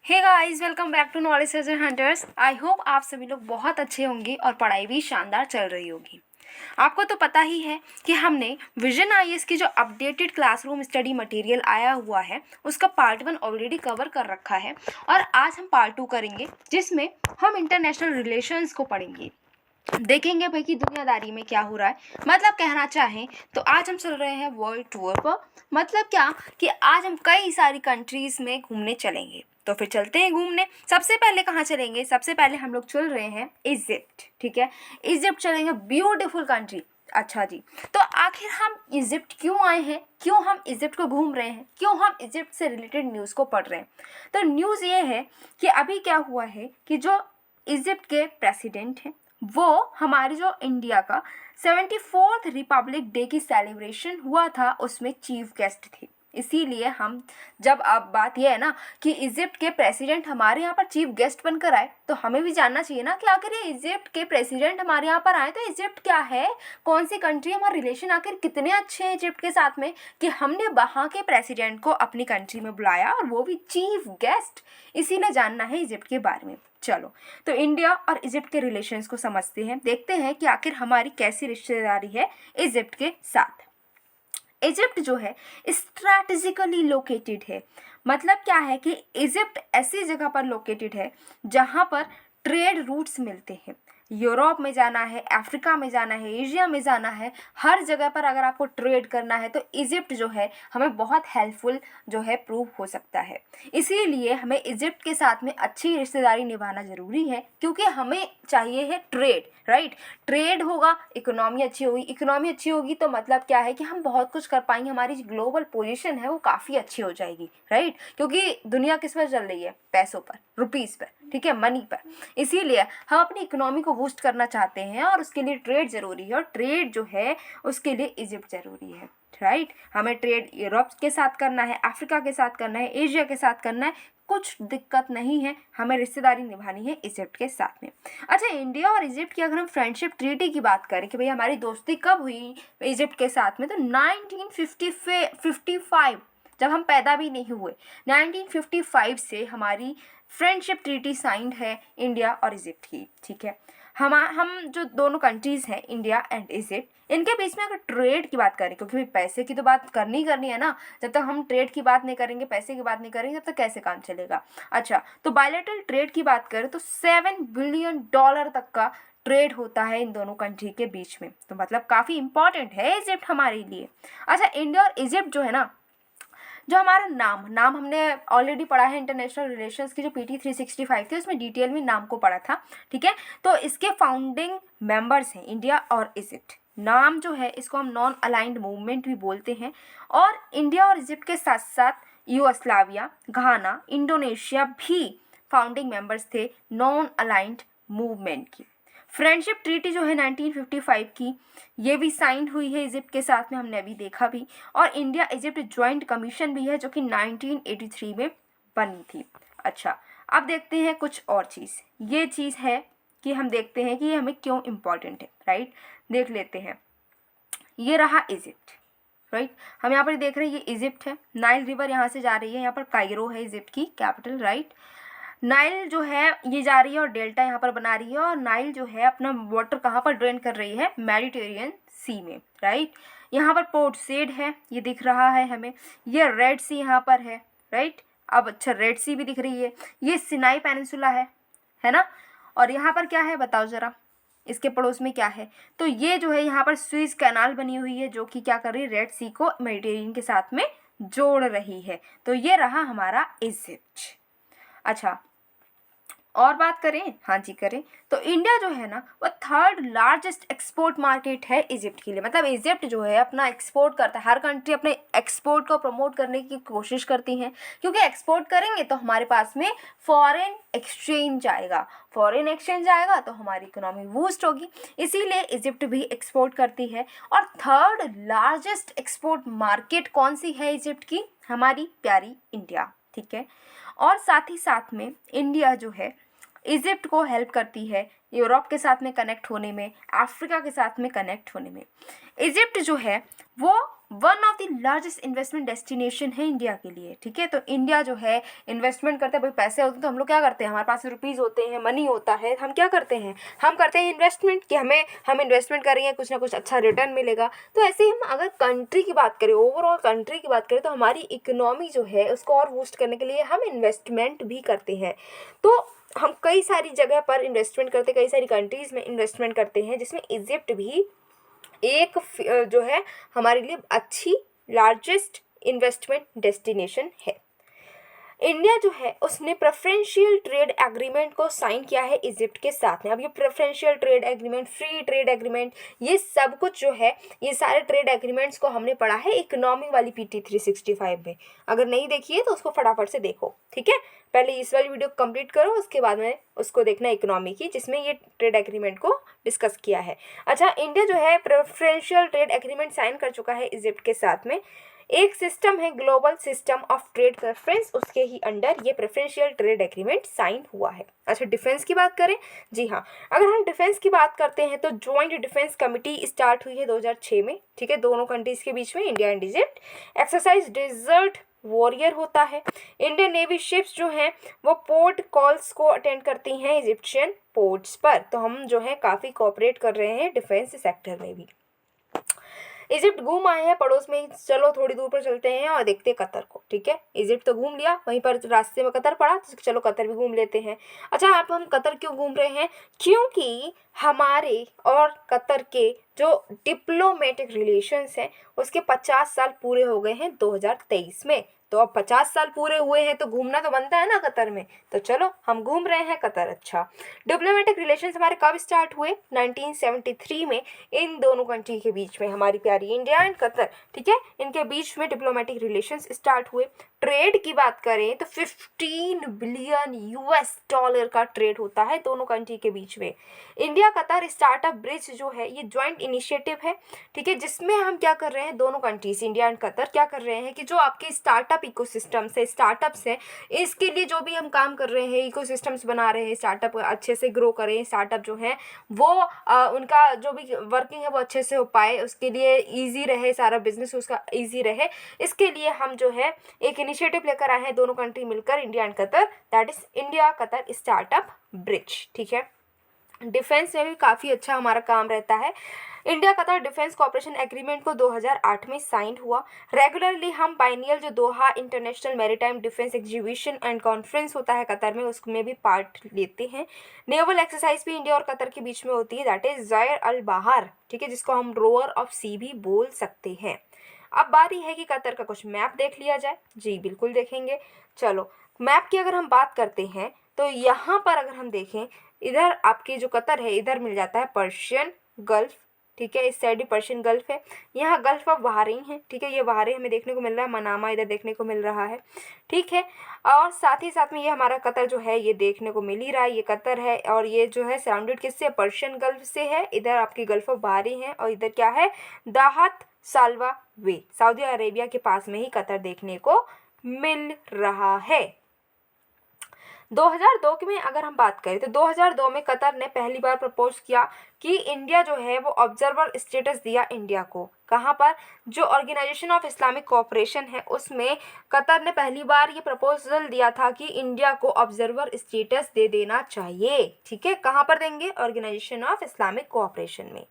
Hey guys, welcome back to knowledge treasure hunters. I hope आप सभी लोग बहुत अच्छे होंगे और पढ़ाई भी शानदार चल रही होगी। आपको तो पता ही है कि हमने विजन आईएएस की जो अपडेटेड क्लासरूम स्टडी मटेरियल आया हुआ है उसका पार्ट 1 ऑलरेडी कवर कर रखा है और आज हम पार्ट 2 करेंगे, जिसमें हम इंटरनेशनल रिलेशंस को पढ़ेंगे। देखेंगे भाई कि दुनियादारी में क्या हो रहा है। मतलब कहना चाहें तो आज हम चल रहे हैं वर्ल्ड टूर पर। मतलब क्या कि आज हम कई सारी कंट्रीज में घूमने चलेंगे। तो फिर चलते हैं घूमने। सबसे पहले कहाँ चलेंगे? सबसे पहले हम लोग चल रहे हैं इजिप्ट। ठीक है, इजिप्ट चलेंगे, ब्यूटीफुल कंट्री। अच्छा जी, तो आखिर हम इजिप्ट क्यों आए हैं, क्यों हम इजिप्ट को घूम रहे हैं, क्यों हम इजिप्ट से रिलेटेड न्यूज़ को पढ़ रहे हैं? तो न्यूज़ ये है कि अभी क्या हुआ है कि जो इजिप्ट के प्रेसिडेंट हैं वो हमारी जो इंडिया का 74th रिपब्लिक डे की सेलिब्रेशन हुआ था उसमें चीफ गेस्ट थे। इसीलिए हम जब अब बात यह है ना कि इजिप्ट के प्रेसिडेंट हमारे यहाँ पर चीफ गेस्ट बनकर आए, तो हमें भी जानना चाहिए ना कि आखिर ये इजिप्ट के प्रेसिडेंट हमारे यहाँ पर आए तो इजिप्ट क्या है, कौन सी कंट्री, हमारे रिलेशन आखिर कितने अच्छे हैं इजिप्ट के साथ में कि हमने वहाँ के प्रेसिडेंट को अपनी कंट्री में बुलाया और वो भी चीफ गेस्ट। इसीलिए जानना है इजिप्ट के बारे में। चलो, तो इंडिया और इजिप्ट के रिलेशंस को समझते हैं, देखते हैं कि आखिर हमारी कैसी रिश्तेदारी है इजिप्ट के साथ। इजिप्ट जो है स्ट्रैटेजिकली लोकेटेड है। मतलब क्या है कि इजिप्ट ऐसी जगह पर लोकेटेड है जहाँ पर ट्रेड रूट्स मिलते हैं। यूरोप में जाना है, अफ्रीका में जाना है, एशिया में जाना है, हर जगह पर अगर आपको ट्रेड करना है तो इजिप्ट जो है हमें बहुत हेल्पफुल जो है प्रूव हो सकता है। इसीलिए हमें इजिप्ट के साथ में अच्छी रिश्तेदारी निभाना ज़रूरी है, क्योंकि हमें चाहिए है ट्रेड, राइट। ट्रेड होगा, इकोनॉमी अच्छी होगी, इकोनॉमी अच्छी होगी तो मतलब क्या है कि हम बहुत कुछ कर पाएंगे, हमारी ग्लोबल पोजीशन है वो काफ़ी अच्छी हो जाएगी, राइट। क्योंकि दुनिया किस पर चल रही है? पैसों पर, रुपीज़ पर, ठीक है, मनी पर। इसीलिए हम अपनी इकोनॉमी को बूस्ट करना चाहते हैं और उसके लिए ट्रेड ज़रूरी है, और ट्रेड जो है उसके लिए इजिप्ट ज़रूरी है, राइट। हमें ट्रेड यूरोप के साथ करना है, अफ्रीका के साथ करना है, एशिया के साथ करना है, कुछ दिक्कत नहीं है, हमें रिश्तेदारी निभानी है इजिप्ट के साथ में। अच्छा, इंडिया और इजिप्ट की अगर हम फ्रेंडशिप ट्रीटी की बात करें कि भाई हमारी दोस्ती कब हुई इजिप्ट के साथ में, तो 1955, जब हम पैदा भी नहीं हुए, 1955 से हमारी फ्रेंडशिप ट्रीटी साइंड है इंडिया और इजिप्ट की। ठीक है, हम जो दोनों कंट्रीज़ हैं इंडिया एंड इजिप्ट, इनके बीच में अगर ट्रेड की बात करें, क्योंकि पैसे की तो बात करनी है ना, जब तक हम ट्रेड की बात नहीं करेंगे, पैसे की बात नहीं करेंगे, तब तक कैसे काम चलेगा। अच्छा, तो बायलैटरल ट्रेड की बात करें तो $7 बिलियन तक का ट्रेड होता है इन दोनों कंट्री के बीच में। तो मतलब काफ़ी इंपॉर्टेंट है इजिप्ट हमारे लिए। अच्छा, इंडिया और इजिप्ट जो है ना, जो हमारा नाम हमने ऑलरेडी पढ़ा है इंटरनेशनल रिलेशंस की जो PT 365 थी, उसमें डिटेल में नाम को पढ़ा था। ठीक है, तो इसके फाउंडिंग मेंबर्स हैं इंडिया और इजिप्ट। नाम जो है इसको हम नॉन अलाइंड मूवमेंट भी बोलते हैं, और इंडिया और इजिप्ट के साथ साथ यूगोस्लाविया, घाना, इंडोनेशिया भी फाउंडिंग मेंबर्स थे नॉन अलाइंड मूवमेंट की। फ्रेंडशिप ट्रीटी जो है 1955 की, ये भी साइन हुई है इजिप्ट के साथ में, हमने अभी देखा भी। और इंडिया इजिप्ट ज्वाइंट कमीशन भी है जो कि 1983 में बनी थी। अच्छा, अब देखते हैं कुछ और चीज़। ये चीज़ है कि हम देखते हैं कि ये हमें क्यों इम्पॉर्टेंट है, राइट। देख लेते हैं, ये रहा इजिप्ट, राइट। हम यहाँ पर देख रहे हैं ये इजिप्ट है, नाइल रिवर यहाँ से जा रही है, यहाँ पर कायरो है इजिप्ट की कैपिटल, राइट। नाइल जो है ये जा रही है और डेल्टा यहाँ पर बना रही है, और नाइल जो है अपना वाटर कहाँ पर ड्रेन कर रही है? मेडिटेरियन सी में, राइट। यहाँ पर पोर्ट सेड है, ये दिख रहा है हमें। ये रेड सी यहाँ पर है, राइट। अब अच्छा, रेड सी भी दिख रही है। ये सिनाई पेनिनसुला है ना। और यहाँ पर क्या है बताओ ज़रा, इसके पड़ोस में क्या है? तो ये जो है यहाँ पर स्विस कैनाल बनी हुई है जो कि क्या कर रही है? रेड सी को मेडिटेरियन के साथ में जोड़ रही है। तो ये रहा हमारा इजिप्ट। अच्छा, और बात करें, हाँ जी करें, तो इंडिया जो है ना वो 3rd लार्जेस्ट एक्सपोर्ट मार्केट है इजिप्ट के लिए। मतलब इजिप्ट जो है अपना एक्सपोर्ट करता है, हर कंट्री अपने एक्सपोर्ट को प्रमोट करने की कोशिश करती हैं, क्योंकि एक्सपोर्ट करेंगे तो हमारे पास में फॉरेन एक्सचेंज आएगा, फॉरेन एक्सचेंज आएगा तो हमारी इकोनॉमी बूस्ट होगी। इसीलिए इजिप्ट भी एक्सपोर्ट करती है। और 3rd लार्जेस्ट एक्सपोर्ट मार्केट कौन सी है इजिप्ट की? हमारी प्यारी इंडिया, ठीक है। और साथ ही साथ में इंडिया जो है इजिप्ट को हेल्प करती है यूरोप के साथ में कनेक्ट होने में, अफ्रीका के साथ में कनेक्ट होने में। इजिप्ट जो है वो one of the largest investment destination है इंडिया के लिए, ठीक है। तो इंडिया जो है इन्वेस्टमेंट करते हैं, भाई पैसे होते हैं तो हम लोग क्या करते हैं, हमारे पास रुपीज़ होते हैं, मनी होता है, हम क्या करते हैं, हम करते हैं इन्वेस्टमेंट, कि हम इन्वेस्टमेंट करेंगे, कुछ ना कुछ अच्छा रिटर्न मिलेगा। तो ऐसे ही हम अगर कंट्री की बात करें, ओवरऑल कंट्री की बात करें, तो हमारी इकोनॉमी जो है उसको और बूस्ट करने के लिए हम इन्वेस्टमेंट भी करते हैं। तो हम कई सारी जगह पर इन्वेस्टमेंट करते हैं, कई सारी कंट्रीज़ में इन्वेस्टमेंट करते हैं, जिसमें इजिप्ट भी एक जो है हमारे लिए अच्छी लार्जेस्ट इन्वेस्टमेंट डेस्टिनेशन है। इंडिया जो है उसने प्रेफरेंशियल ट्रेड एग्रीमेंट को साइन किया है इजिप्ट के साथ में। अब ये preferential trade agreement, free trade agreement, ये सब कुछ जो है, ये सारे ट्रेड एग्रीमेंट्स को हमने पढ़ा है इकोनॉमी वाली PT 365 में। अगर नहीं देखिए तो उसको फटाफट से देखो, ठीक है। पहले इस वाली वीडियो कंप्लीट करो, उसके बाद में उसको देखना इकोनॉमी की, जिसमें ये ट्रेड एग्रीमेंट को डिस्कस किया है। अच्छा, इंडिया जो है प्रेफरेंशियल ट्रेड एग्रीमेंट साइन कर चुका है इजिप्ट के साथ में। एक सिस्टम है global system of trade preference, उसके ही अंडर ये प्रेफरेंशियल ट्रेड एग्रीमेंट साइन हुआ है। अच्छा, डिफेंस की बात करें, जी हाँ, अगर हम डिफेंस की बात करते हैं तो ज्वाइंट डिफेंस कमिटी स्टार्ट हुई है 2006 में, ठीक है, दोनों कंट्रीज के बीच में, India and Egypt. Exercise desert warrior होता है। इंडियन नेवी शिप्स जो हैं वो पोर्ट कॉल्स को अटेंड करती हैं इजिप्शियन पोर्ट्स पर। तो हम जो है काफ़ी कोऑपरेट कर रहे हैं डिफेंस सेक्टर में भी। इजिप्ट घूम आए हैं पड़ोस में ही, चलो थोड़ी दूर पर चलते हैं और देखते हैं कतर को, ठीक है। इजिप्ट तो घूम लिया, वहीं पर रास्ते में कतर पड़ा, तो चलो कतर भी घूम लेते हैं। अच्छा, आप हम कतर क्यों घूम रहे हैं, क्योंकि हमारे और कतर के जो डिप्लोमेटिक रिलेशंस हैं उसके 50 साल पूरे हो गए हैं 2023 में। तो अब 50 साल पूरे हुए हैं तो घूमना तो बनता है ना कतर में, तो चलो हम घूम रहे हैं कतर। अच्छा, डिप्लोमेटिक रिलेशंस हमारे कब स्टार्ट हुए, 1973 में, इन दोनों कंट्री के बीच में, हमारी प्यारी इंडिया एंड कतर, ठीक है, इनके बीच में डिप्लोमेटिक रिलेशंस स्टार्ट हुए। ट्रेड की बात करें तो 15 बिलियन US$ का ट्रेड होता है दोनों कंट्री के बीच में। इंडिया कतर स्टार्टअप ब्रिज जो है ये ज्वाइंट इनिशिएटिव है, ठीक है, जिसमें हम क्या कर रहे हैं, दोनों कंट्रीज इंडिया एंड कतर क्या कर रहे हैं कि जो आपके स्टार्टअप इकोसिस्टम से स्टार्टअप्स हैं, इसके लिए जो भी हम काम कर रहे हैं, इकोसिस्टम्स बना रहे हैं, स्टार्टअप अच्छे से ग्रो करें, स्टार्टअप जो है वो उनका जो भी वर्किंग है वो अच्छे से हो पाए, उसके लिए ईजी रहे, सारा बिजनेस उसका ईजी रहे, इसके लिए हम जो है एक इनिशिएटिव लेकर आए हैं दोनों कंट्री मिलकर, India and Qatar, that is India Qatar startup bridge, ठीक है। डिफेंस में भी काफ़ी अच्छा हमारा काम रहता है। India Qatar defence cooperation agreement को 2008 में साइन हुआ। रेगुलरली हम बाइनियल जो Doha International Maritime Defence Exhibition and Conference होता है कतर में, उसमें भी पार्ट लेते हैं। नेवल एक्सरसाइज भी इंडिया और कतर के बीच में होती है, दैट इज ज़ायर अल बहार, ठीक है, जिसको हम रोअर ऑफ सी भी बोल सकते हैं। अब बारी है कि कतर का कुछ मैप देख लिया जाए। जी बिल्कुल देखेंगे। चलो, मैप की अगर हम बात करते हैं तो यहाँ पर अगर हम देखें, इधर आपकी जो कतर है इधर मिल जाता है पर्शियन गल्फ, ठीक है, इस साइड ही पर्शियन गल्फ है, यहाँ गल्फ ऑफ बहरीन है, ठीक है, ये बहरीन हमें देखने को मिल रहा है, मनामा इधर देखने को मिल रहा है, ठीक है। और साथ ही साथ में ये हमारा कतर जो है ये देखने को मिल ही रहा है, ये कतर है, और ये जो है सराउंडेड किससे, पर्शियन गल्फ से है, इधर आपकी गल्फ ऑफ बहरीन है, और इधर क्या है, दाहत सालवा वे, सऊदी अरेबिया के पास में ही कतर देखने को मिल रहा है। 2002 में अगर हम बात करें तो 2002 में कतर ने पहली बार प्रपोज किया कि इंडिया जो है वो ऑब्जर्वर स्टेटस दिया इंडिया को, कहाँ पर, जो ऑर्गेनाइजेशन ऑफ इस्लामिक कोऑपरेशन है उसमें कतर ने पहली बार ये प्रपोजल दिया था कि इंडिया को ऑब्जर्वर स्टेटस दे देना चाहिए, ठीक है, कहाँ पर देंगे, ऑर्गेनाइजेशन ऑफ इस्लामिक कोऑपरेशन में।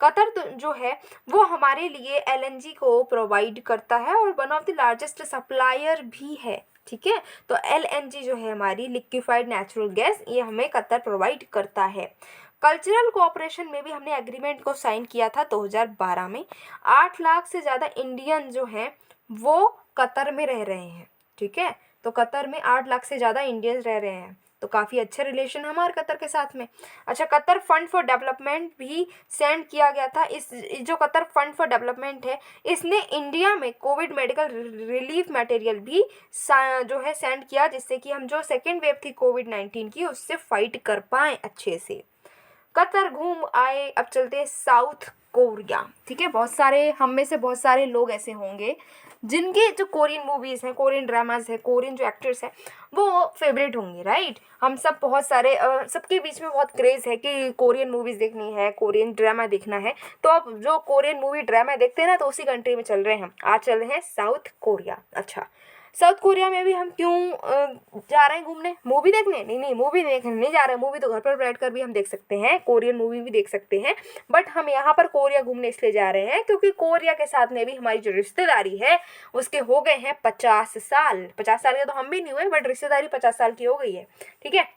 कतर जो है वो हमारे लिए LNG को प्रोवाइड करता है और one of the largest supplier भी है, ठीक है। तो LNG जो है हमारी लिक्विफाइड नेचुरल गैस, ये हमें कतर प्रोवाइड करता है। कल्चरल कोऑपरेशन में भी हमने एग्रीमेंट को साइन किया था 2012 में। 8 लाख से ज़्यादा इंडियन जो हैं वो कतर में रह रहे हैं, ठीक है, तो कतर में 8 लाख से ज़्यादा इंडियंस रह रहे हैं, तो काफ़ी अच्छे रिलेशन हमारे कतर के साथ में। अच्छा, कतर फंड फॉर डेवलपमेंट भी सेंड किया गया था। इस जो कतर फंड फॉर डेवलपमेंट है इसने इंडिया में कोविड मेडिकल रिलीफ मटेरियल भी जो है सेंड किया, जिससे कि हम जो सेकेंड वेव थी कोविड-19 की उससे फाइट कर पाएँ अच्छे से। कतर घूम आए, अब चलते हैं साउथ कोरिया, ठीक है। बहुत सारे हम में से बहुत सारे लोग ऐसे होंगे जिनकी जो कोरियन मूवीज़ हैं, कोरियन ड्रामाज है, कोरियन जो एक्टर्स हैं वो फेवरेट होंगे, राइट। हम सब बहुत सारे सबके बीच में बहुत क्रेज़ है कि कोरियन मूवीज़ देखनी है, कोरियन ड्रामा देखना है। तो अब जो कोरियन मूवी ड्रामा देखते हैं ना, तो उसी कंट्री में चल रहे हैं हम। आज चल रहे हैं साउथ कोरिया। अच्छा, साउथ कोरिया में भी हम क्यों जा रहे हैं घूमने? मूवी देखने? नहीं, मूवी देखने नहीं जा रहे हैं। मूवी तो घर पर बैठ कर भी हम देख सकते हैं, कोरियन मूवी भी देख सकते हैं। बट हम यहाँ पर कोरिया घूमने इसलिए जा रहे हैं क्योंकि कोरिया के साथ में भी हमारी जो रिश्तेदारी है उसके हो गए हैं 50 साल। 50 साल के तो हम भी नहीं हुए, बट रिश्तेदारी 50 साल की हो गई है, ठीक है।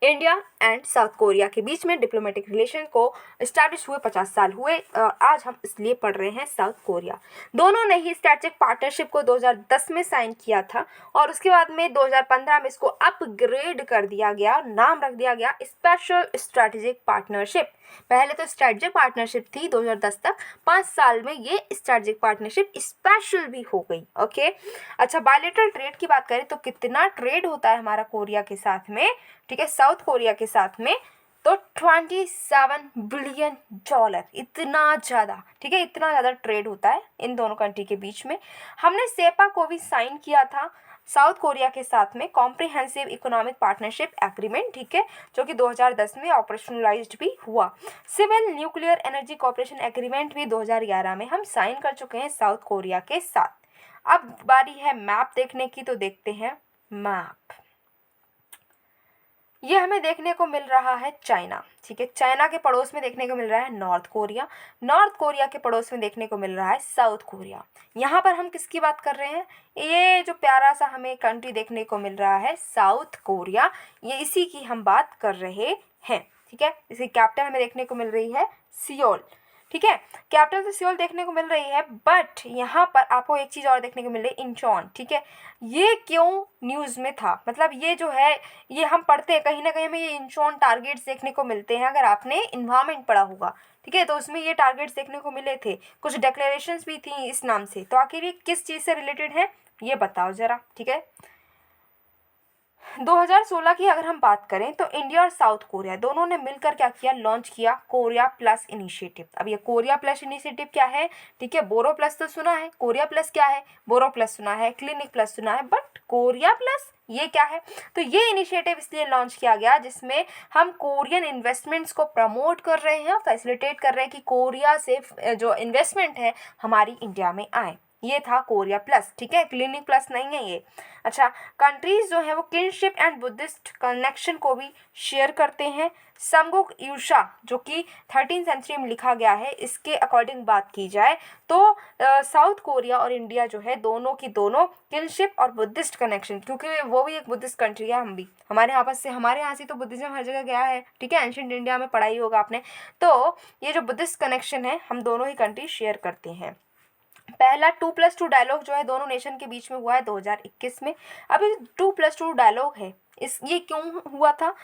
इंडिया एंड साउथ कोरिया के बीच में डिप्लोमेटिक रिलेशन को इस्टेब्लिश हुए 50 साल हुए। आज हम इसलिए पढ़ रहे हैं साउथ कोरिया। दोनों ने ही स्ट्रेटेजिक पार्टनरशिप को 2010 में साइन किया था और उसके बाद में 2015 में इसको अपग्रेड कर दिया गया, नाम रख दिया गया स्पेशल स्ट्रेटेजिक पार्टनरशिप। पहले तो स्ट्रेटेजिक पार्टनरशिप थी 2010 तक, 5 साल में ये स्ट्रेटेजिक पार्टनरशिप स्पेशल भी हो गई। ओके, अच्छा, बायलैटरल ट्रेड की बात करें तो कितना ट्रेड होता है हमारा कोरिया के साथ में, ठीक है, साउथ कोरिया के साथ में, तो 27 बिलियन डॉलर, इतना ज़्यादा, ठीक है, इतना ज़्यादा ट्रेड होता है इन दोनों कंट्री के बीच में। हमने सेपा को भी साइन किया था साउथ कोरिया के साथ में, कॉम्प्रिहेंसिव इकोनॉमिक पार्टनरशिप एग्रीमेंट, ठीक है, जो कि 2010 में ऑपरेशनलाइज्ड भी हुआ। Civil nuclear energy corporation agreement भी 2011 में हम साइन कर चुके हैं साउथ कोरिया के साथ। अब बारी है मैप देखने की, तो देखते हैं मैप। ये हमें देखने को मिल रहा है चाइना, ठीक है, चाइना के पड़ोस में देखने को मिल रहा है नॉर्थ कोरिया, नॉर्थ कोरिया के पड़ोस में देखने को मिल रहा है साउथ कोरिया। यहाँ पर हम किसकी बात कर रहे हैं? ये जो प्यारा सा हमें कंट्री देखने को मिल रहा है साउथ कोरिया, ये इसी की हम बात कर रहे हैं, ठीक है। इसी कैपिटल हमें देखने को मिल रही है सियोल, ठीक है, कैपिटल तो सियोल देखने को मिल रही है, बट यहाँ पर आपको एक चीज़ और देखने को मिल रही है, इंचॉन, ठीक है। ये क्यों न्यूज़ में था? मतलब ये जो है, ये हम पढ़ते हैं कहीं ना कहीं हमें ये इंचॉन टारगेट्स देखने को मिलते हैं। अगर आपने इन्वायरमेंट पढ़ा होगा, ठीक है, तो उसमें ये टारगेट्स देखने को मिले थे, कुछ डिक्लेरेशंस भी थी इस नाम से। तो आखिर ये किस चीज़ से रिलेटेड है, ये बताओ ज़रा, ठीक है। 2016 की अगर हम बात करें तो इंडिया और साउथ कोरिया दोनों ने मिलकर क्या किया, लॉन्च किया कोरिया प्लस इनिशिएटिव। अब ये कोरिया प्लस इनिशिएटिव क्या है, ठीक है, बोरो प्लस तो सुना है, कोरिया प्लस क्या है, बोरो प्लस सुना है, क्लिनिक प्लस सुना है, बट कोरिया प्लस ये क्या है? तो ये इनिशिएटिव इसलिए लॉन्च किया गया जिसमें हम कोरियन इन्वेस्टमेंट्स को प्रमोट कर रहे हैं, फैसिलिटेट कर रहे हैं कि कोरिया से जो इन्वेस्टमेंट है हमारी इंडिया में आए। ये था कोरिया प्लस, ठीक है, क्लिनिक प्लस नहीं है ये। अच्छा, कंट्रीज जो है वो किनशिप एंड बुद्धिस्ट कनेक्शन को भी शेयर करते हैं। समगुक यूशा जो कि 13th सेंचुरी में लिखा गया है, इसके अकॉर्डिंग बात की जाए तो साउथ कोरिया और इंडिया जो है दोनों की दोनों किनशिप और बुद्धिस्ट कनेक्शन, क्योंकि वो भी एक बुद्धिस्ट कंट्री है, हम भी, हमारे यहाँ से तो बुद्धिज्म हर जगह गया है, ठीक है, एंशिएंट इंडिया में पढ़ाई होगा आपने। तो ये जो बुद्धिस्ट कनेक्शन है हम दोनों ही कंट्री शेयर करते हैं। पहला 2+2 डायलॉग जो है दोनों नेशन के बीच में हुआ है 2021 में। अब ये 2+2 डायलॉग है, ये क्यों हुआ था?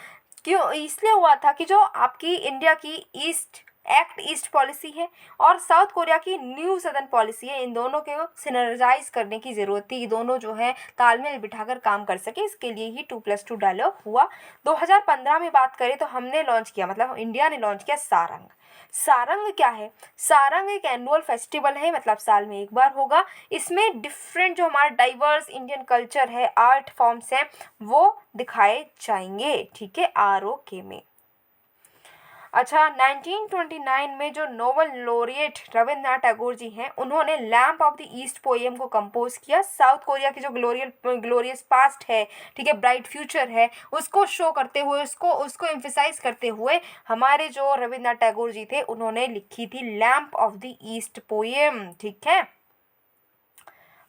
क्यों इसलिए हुआ था कि जो आपकी इंडिया की ईस्ट पॉलिसी है और साउथ कोरिया की न्यू सदर्न पॉलिसी है, इन दोनों को सिनर्जाइज करने की ज़रूरत थी, दोनों जो है तालमेल बिठाकर काम कर सके, इसके लिए ही 2+2 डायलॉग हुआ। 2015 में बात करें तो हमने लॉन्च किया, मतलब इंडिया ने लॉन्च किया सारंग। सारंग क्या है? सारंग एक एनुअल फेस्टिवल है, मतलब साल में एक बार होगा। इसमें डिफरेंट जो हमारा डाइवर्स इंडियन कल्चर है, आर्ट फॉर्म्स हैं, वो दिखाए जाएंगे, ठीक है, ROK में। अच्छा, 1929 में जो नोबल लॉरिएट रविंद्रनाथ टैगोर जी हैं, उन्होंने lamp of the east poem को कंपोज किया। साउथ कोरिया की जो ग्लोरियस पास्ट है, ठीक है, ब्राइट फ्यूचर है, उसको शो करते हुए, उसको एम्फेसाइज करते हुए हमारे जो रविंद्रनाथ टैगोर जी थे उन्होंने लिखी थी lamp of the east poem, ठीक है।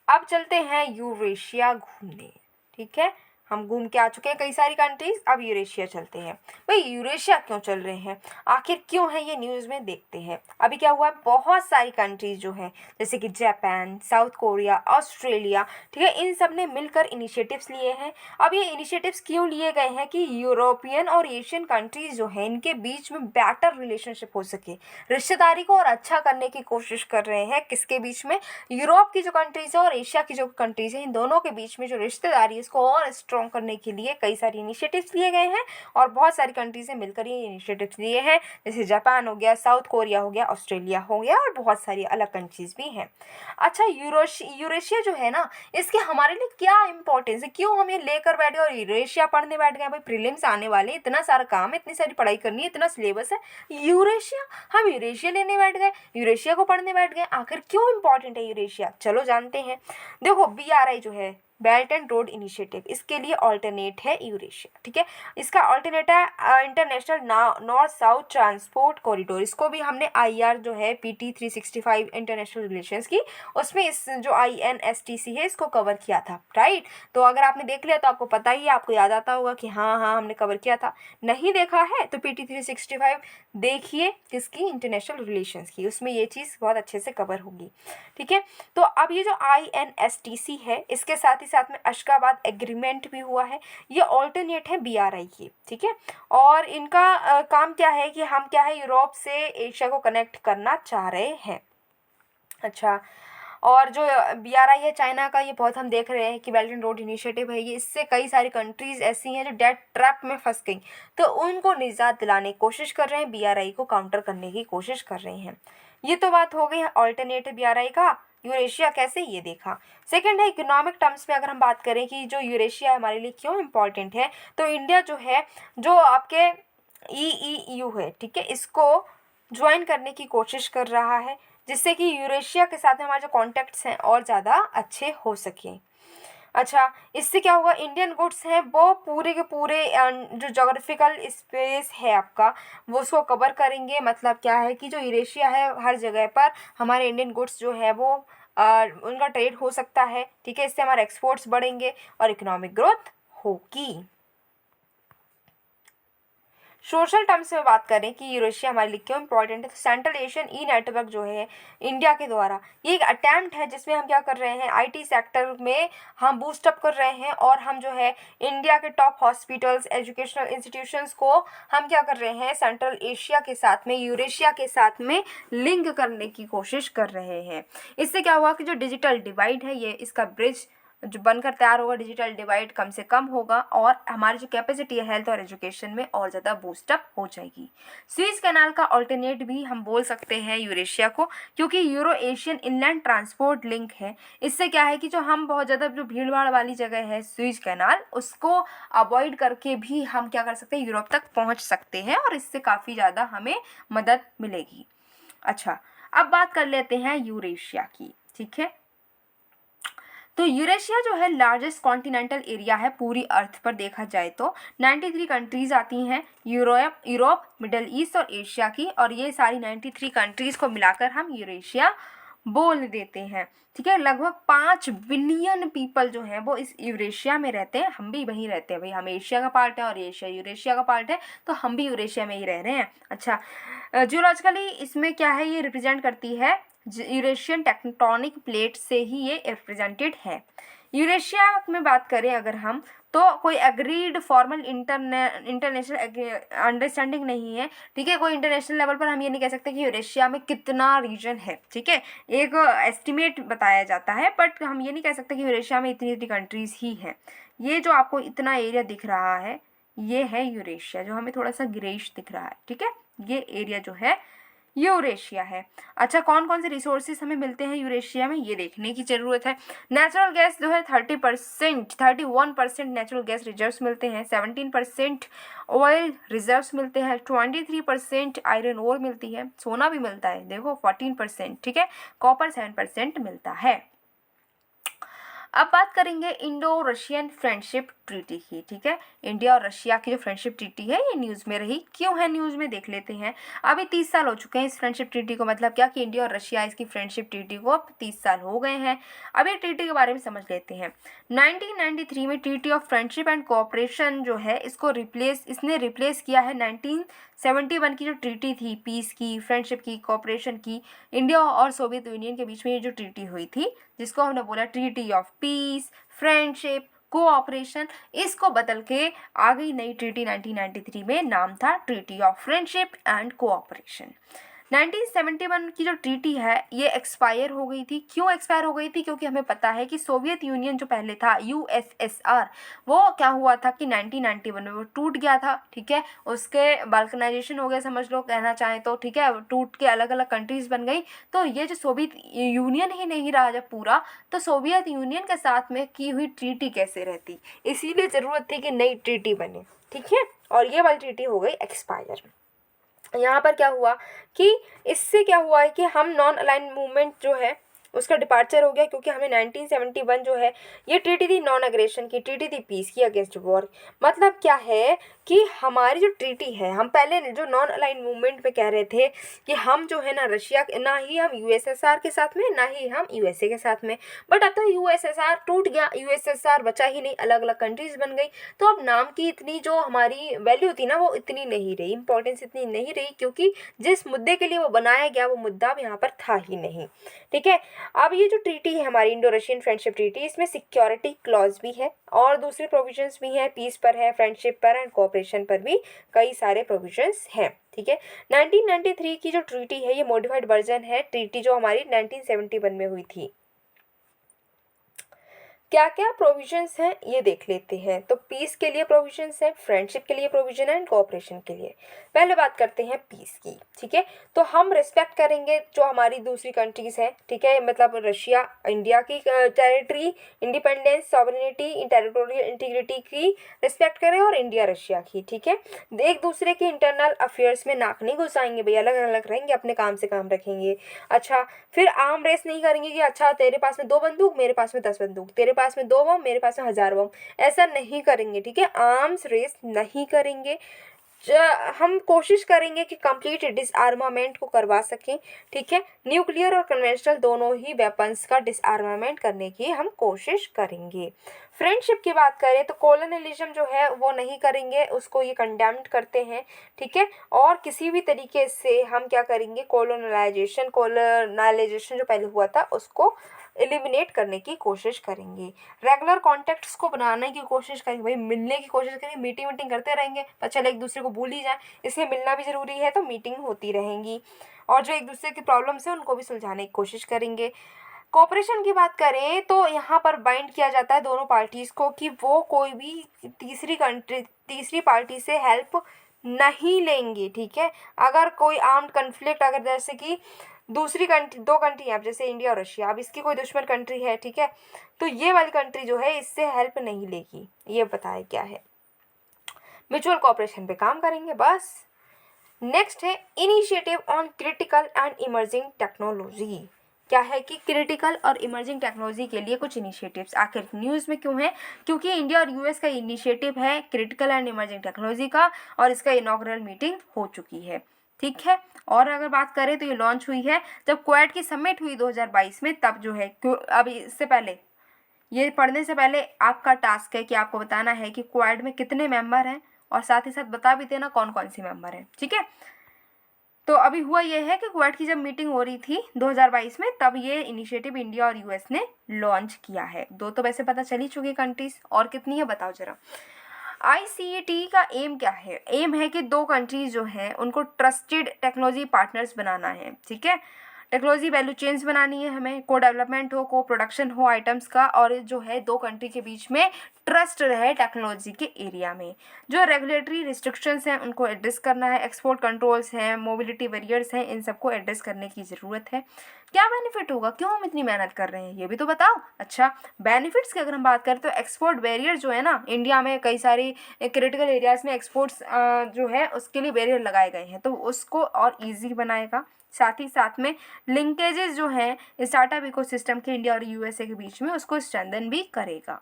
अब चलते हैं यूरेशिया घूमने, ठीक है, हम घूम के आ चुके हैं कई सारी कंट्रीज, अब यूरेशिया चलते हैं। भाई यूरेशिया क्यों चल रहे हैं, आखिर क्यों है ये न्यूज़ में, देखते हैं। अभी क्या हुआ है, बहुत सारी कंट्रीज जो हैं जैसे कि जापान, साउथ कोरिया, ऑस्ट्रेलिया, ठीक है, इन सब ने मिलकर इनिशिएटिव्स लिए हैं। अब ये इनिशिएटिव्स क्यों लिए गए हैं कि यूरोपियन और एशियन कंट्रीज जो हैं इनके बीच में बेटर रिलेशनशिप हो सके, रिश्तेदारी को और अच्छा करने की कोशिश कर रहे हैं। किसके बीच में? यूरोप की जो कंट्रीज है और एशिया की जो कंट्रीज है, इन दोनों के बीच में जो रिश्तेदारी है इसको और स्ट्रॉन्ग करने के लिए कई सारे इनिशिएटिव्स लिए गए हैं और बहुत सारी कंट्रीज से मिलकर ये इनिशिएटिव्स लिए हैं, जैसे जापान हो गया, साउथ कोरिया हो गया, ऑस्ट्रेलिया हो गया और बहुत सारी अलग कंट्रीज भी हैं। अच्छा, यूरेशिया जो है ना, इसके हमारे लिए क्या इंपॉर्टेंस है, क्यों हम ये लेकर बैठे और यूरेशिया पढ़ने बैठ गए? भाई प्रीलिम्स आने वाले, इतना सारा काम है, इतनी सारी पढ़ाई करनी है, इतना सिलेबस है, यूरेशिया, हम यूरेशिया लेने बैठ गए, यूरेशिया को पढ़ने बैठ गए। आखिर क्यों इंपॉर्टेंट है यूरेशिया? चलो जानते हैं। देखो, BRI जो है, बेल्ट एंड रोड इनिशिएटिव, इसके लिए ऑल्टरनेट है यूरेशिया, ठीक है। इसका ऑल्टरनेट है international north south transport corridor. इसको भी हमने IR जो है PT 365 इंटरनेशनल रिलेशंस की, उसमें इस जो INSTC है इसको कवर किया था, राइट। तो अगर आपने देख लिया तो आपको पता ही है, आपको याद आता होगा कि हाँ हमने कवर किया था। नहीं देखा है तो PT 365 देखिए, किसकी? इंटरनेशनल रिलेशंस की, उसमें ये चीज़ बहुत अच्छे से कवर होगी, ठीक है। तो अब ये जो INSTC है, इसके साथ ही साथ में अशगाबाद एग्रीमेंट भी हुआ है, ये ऑल्टरनेट है BRI की, ठीक है। और इनका काम क्या है कि हम क्या है, यूरोप से एशिया को कनेक्ट करना चाह रहे हैं। अच्छा, और जो BRI है चाइना का, ये बहुत हम देख रहे हैं कि बेल्ट एंड रोड इनिशिएटिव है ये, इससे कई सारी कंट्रीज ऐसी हैं जो डेट ट्रैप में फंस गई, तो उनको निजात दिलाने की कोशिश कर रहे हैं, BRI को काउंटर करने की कोशिश कर रहे हैं। ये तो बात हो गई है ऑल्टरनेटिव BRI का। यूरेशिया कैसे, ये देखा। सेकंड है इकोनॉमिक टर्म्स में, अगर हम बात करें कि जो यूरेशिया हमारे लिए क्यों इम्पोर्टेंट है, तो इंडिया जो है, जो आपके EEU है, ठीक है, इसको ज्वाइन करने की कोशिश कर रहा है, जिससे कि यूरेशिया के साथ में हमारे जो कॉन्टैक्ट्स हैं और ज़्यादा अच्छे हो सकें। अच्छा, इससे क्या होगा, इंडियन गुड्स हैं वो पूरे के पूरे जो जोग्राफिकल स्पेस है आपका, वो उसको कवर करेंगे। मतलब क्या है कि जो यूरेशिया है, हर जगह पर हमारे इंडियन गुड्स जो है वो उनका ट्रेड हो सकता है, ठीक है। इससे हमारे एक्सपोर्ट्स बढ़ेंगे और इकोनॉमिक ग्रोथ होगी। सोशल टर्म्स में बात करें कि यूरेशिया हमारे लिए क्यों इंपॉर्टेंट है, तो सेंट्रल एशियन नेटवर्क जो है इंडिया के द्वारा, ये एक अटैम्प्ट है जिसमें हम क्या कर रहे हैं, IT सेक्टर में हम बूस्टअप कर रहे हैं और हम जो है इंडिया के टॉप हॉस्पिटल्स, एजुकेशनल इंस्टीट्यूशंस को हम क्या कर रहे हैं, सेंट्रल एशिया के साथ में, यूरेशिया के साथ में लिंक करने की कोशिश कर रहे हैं। इससे क्या हुआ कि जो डिजिटल डिवाइड है, ये इसका ब्रिज जो बनकर तैयार होगा, डिजिटल डिवाइड कम से कम होगा और हमारी जो कैपेसिटी है हेल्थ और एजुकेशन में और ज़्यादा बूस्टअप हो जाएगी। स्विस कैनाल का ऑल्टरनेट भी हम बोल सकते हैं यूरेशिया को, क्योंकि euro Asian inland transport link है। इससे क्या है कि जो हम बहुत ज़्यादा जो भीड़ भाड़ वाली जगह है स्विस कैनाल, उसको अवॉइड करके भी हम क्या कर सकते हैं, यूरोप तक पहुँच सकते हैं और इससे काफ़ी ज़्यादा हमें मदद मिलेगी। अच्छा, अब बात कर लेते हैं यूरेशिया की, ठीक है। तो यूरेशिया जो है लार्जेस्ट कॉन्टिनेंटल एरिया है पूरी अर्थ पर देखा जाए तो। 93 कंट्रीज आती हैं यूरोप, मिडल ईस्ट और एशिया की, और ये सारी 93 कंट्रीज को मिलाकर हम यूरेशिया बोल देते हैं, ठीक है। लगभग 5 बिलियन पीपल जो हैं वो इस यूरेशिया में रहते हैं। हम भी वहीं रहते हैं भाई, हम एशिया का पार्ट है और एशिया यूरेशिया का पार्ट है, तो हम भी यूरेशिया में ही रह रहे हैं। अच्छा, जियोलॉजिकली इसमें क्या है, ये रिप्रेजेंट करती है यूरेशियन टेक्टोनिक प्लेट से ही ये रिप्रेजेंटेड है। यूरेशिया में बात करें अगर हम, तो कोई एग्रीड फॉर्मल इंटरनेशनल अंडरस्टैंडिंग नहीं है, ठीक है। कोई इंटरनेशनल लेवल पर हम ये नहीं कह सकते कि यूरेशिया में कितना रीजन है, ठीक है। एक एस्टिमेट बताया जाता है, बट हम ये नहीं कह सकते कि यूरेशिया में इतनी कंट्रीज ही हैं। ये जो आपको इतना एरिया दिख रहा है, ये है यूरेशिया, जो हमें थोड़ा सा ग्रेइश दिख रहा है, ठीक है। ये एरिया जो है यूरेशिया है। अच्छा, कौन कौन से रिसोर्सेज हमें मिलते हैं यूरेशिया में, ये देखने की ज़रूरत है। नेचुरल गैस जो है 31% नेचुरल गैस रिजर्व्स मिलते हैं, 17% ऑयल रिजर्व्स मिलते हैं, 23% आयरन ओर मिलती है, सोना भी मिलता है देखो 14%, ठीक है। कॉपर 7% मिलता है। अब बात करेंगे इंडो रशियन फ्रेंडशिप ट्रीटी की, ठीक है। इंडिया और रशिया की जो फ्रेंडशिप ट्रीटी है ये न्यूज़ में रही, क्यों है न्यूज़ में देख लेते हैं। अभी 30 साल हो चुके हैं इस फ्रेंडशिप ट्रीटी को, मतलब क्या कि इंडिया और रशिया इसकी फ्रेंडशिप ट्रीटी को अब 30 साल हो गए हैं। अब ये ट्रीटी के बारे में समझ लेते हैं। 1993 में treaty of friendship and cooperation जो है इसने रिप्लेस किया है 1971 की जो ट्रीटी थी, पीस की, फ्रेंडशिप की, कोऑपरेशन की, इंडिया और सोवियत यूनियन के बीच में ये जो ट्रीटी हुई थी, जिसको हमने बोला treaty of peace, friendship, cooperation, इसको बदल के आ गई नई ट्रीटी 1993 में, नाम था treaty of friendship and cooperation. 1971 की जो ट्रीटी है ये एक्सपायर हो गई थी। क्यों एक्सपायर हो गई थी? क्योंकि हमें पता है कि सोवियत यूनियन जो पहले था यूएसएसआर, वो क्या हुआ था कि 1991 में वो टूट गया था। ठीक है, उसके बाल्कनाइजेशन हो गया समझ लो, कहना चाहें तो। ठीक है, टूट के अलग अलग कंट्रीज बन गई। तो ये जो सोवियत यूनियन ही नहीं रहा जब पूरा, तो सोवियत यूनियन के साथ में की हुई ट्रीटी कैसे रहती, इसीलिए ज़रूरत थी कि नई ट्रीटी बने। ठीक है, और ये वाली ट्रीटी हो गई एक्सपायर। यहाँ पर क्या हुआ कि इससे क्या हुआ है कि हम नॉन अलाइन मूवमेंट जो है उसका डिपार्चर हो गया, क्योंकि हमें 1971 जो है ये ट्रीटी थी नॉन अग्रेशन की, ट्रीटी थी पीस की अगेंस्ट वॉर। मतलब क्या है कि हमारी जो ट्रीटी है, हम पहले जो नॉन अलाइन मूवमेंट में कह रहे थे कि हम जो है ना रशिया, ना ही हम यूएसएसआर के साथ में, ना ही हम यूएसए के साथ में। बट अब तो यूएसएसआर टूट गया, यूएसएसआर बचा ही नहीं, अलग अलग कंट्रीज बन गई। तो अब नाम की इतनी जो हमारी वैल्यू थी ना वो इतनी नहीं रही, इंपॉर्टेंस इतनी नहीं रही, क्योंकि जिस मुद्दे के लिए वो बनाया गया वो मुद्दा अब यहाँ पर था ही नहीं। ठीक है, अब ये जो ट्रीटी है हमारी इंडो रशियन फ्रेंडशिप ट्रीटी, इसमें सिक्योरिटी क्लॉज भी है और दूसरे प्रोविजंस भी हैं, पीस पर है, फ्रेंडशिप पर एंड कोऑपरेशन पर भी कई सारे प्रोविजंस हैं। ठीक है, 1993 की जो ट्रीटी है ये मॉडिफाइड वर्जन है ट्रीटी जो हमारी 1971 में हुई थी। क्या क्या प्रोविजंस हैं ये देख लेते हैं। तो पीस के लिए प्रोविजंस है, फ्रेंडशिप के लिए प्रोविजन है एंड कोऑपरेशन के लिए। पहले बात करते हैं पीस की। ठीक है, तो हम रिस्पेक्ट करेंगे जो हमारी दूसरी कंट्रीज हैं। ठीक है, मतलब रशिया इंडिया की territory, independence, sovereignty, territorial integrity की रिस्पेक्ट करें और इंडिया रशिया की। ठीक है, एक दूसरे के इंटरनल अफेयर्स में नाक नहीं घुसाएंगे भाई, अलग अलग रहेंगे, अपने काम से काम रखेंगे। अच्छा, फिर आर्म रेस नहीं करेंगे कि अच्छा तेरे पास में 2 बंदूक, मेरे पास में 10 बंदूक, तेरे पास में 2 बम, मेरे पास में 1000 बम, ऐसा नहीं करेंगे। ठीक है, आर्म्स रेस नहीं करेंगे। हम कोशिश करेंगे कि कंप्लीट डिसआर्मामेंट को करवा सकें। ठीक है, न्यूक्लियर और कन्वेंशनल दोनों ही वेपन्स का डिसआर्मामेंट करने की हम कोशिश करेंगे। फ्रेंडशिप की बात करें तो कॉलोनियलिज्म जो है वो नहीं करेंगे, उसको ये कंडेम्ड करते हैं। ठीक है, और किसी भी तरीके से हम क्या करेंगे, कॉलोनाइजेशन जो पहले हुआ था उसको एलिमिनेट करने की कोशिश करेंगे। रेगुलर कॉन्टेक्ट्स को बनाने की कोशिश करेंगे भाई, मिलने की कोशिश करेंगे, मीटिंग करते रहेंगे तो चलो एक दूसरे को भूल ही जाए, इसलिए मिलना भी ज़रूरी है, तो मीटिंग होती रहेंगी और जो एक दूसरे की प्रॉब्लम्स है उनको भी सुलझाने की कोशिश करेंगे। कोऑपरेशन की बात करें तो यहाँ पर बाइंड किया जाता है दोनों पार्टीज़ को कि वो कोई भी तीसरी पार्टी से हेल्प नहीं लेंगे। ठीक है, अगर कोई आर्म्ड कन्फ्लिक्ट, अगर जैसे कि दूसरी कंट्री, 2 कंट्री हैं अब जैसे इंडिया और रशिया, अब इसकी कोई दुश्मन कंट्री है। ठीक है, तो ये वाली कंट्री जो है इससे हेल्प नहीं लेगी, ये बताया क्या है। म्यूचुअल कोऑपरेशन पे काम करेंगे बस। नेक्स्ट है initiative on critical and emerging technology. क्या है कि क्रिटिकल और इमर्जिंग टेक्नोलॉजी के लिए कुछ इनिशिएटिव्स आखिर न्यूज़ में क्यों है, क्योंकि इंडिया और यूएस का इनिशिएटिव है क्रिटिकल एंड इमर्जिंग टेक्नोलॉजी का और इसका इनॉग्रल मीटिंग हो चुकी है। ठीक है, और अगर बात करें तो ये लॉन्च हुई है जब क्वेड की समिट हुई 2022 में, तब जो है अब इससे पहले, ये पढ़ने से पहले आपका टास्क है कि आपको बताना है कि क्वेड में कितने मेंबर हैं और साथ ही साथ बता भी देना कौन कौन सी मेंबर हैं। ठीक है, तो अभी हुआ ये है कि क्वेड की जब मीटिंग हो रही थी 2022 में, तब ये इनिशिएटिव इंडिया और यूएस ने लॉन्च किया है। 2 तो वैसे पता चल ही चुकी कंट्रीज, और कितनी है बताओ जरा। ICAT का एम क्या है? एम है कि 2 कंट्रीज जो हैं उनको ट्रस्टेड टेक्नोलॉजी पार्टनर्स बनाना है। ठीक है, टेक्नोलॉजी वैल्यू चेन्स बनानी है हमें, को डेवलपमेंट हो, को प्रोडक्शन हो आइटम्स का, और जो है 2 कंट्री के बीच में ट्रस्ट रहे टेक्नोलॉजी के एरिया में। जो रेगुलेटरी रिस्ट्रिक्शंस हैं उनको एड्रेस करना है, एक्सपोर्ट कंट्रोल्स हैं, मोबिलिटी बैरियर्स हैं, इन सबको एड्रेस करने की ज़रूरत है। क्या बेनिफिट होगा, क्यों हम इतनी मेहनत कर रहे हैं, ये भी तो बताओ। अच्छा, बेनिफिट्स की अगर हम बात करें तो एक्सपोर्ट बैरियर जो है ना, इंडिया में कई सारी क्रिटिकल एरियाज़ में एक्सपोर्ट्स जो है उसके लिए बैरियर लगाए गए हैं, तो उसको और ईजी बनाएगा। साथ ही साथ में लिंकेजेस जो हैं स्टार्टअप इकोसिस्टम के इंडिया और यूएसए के बीच में उसको स्ट्रेंथन भी करेगा।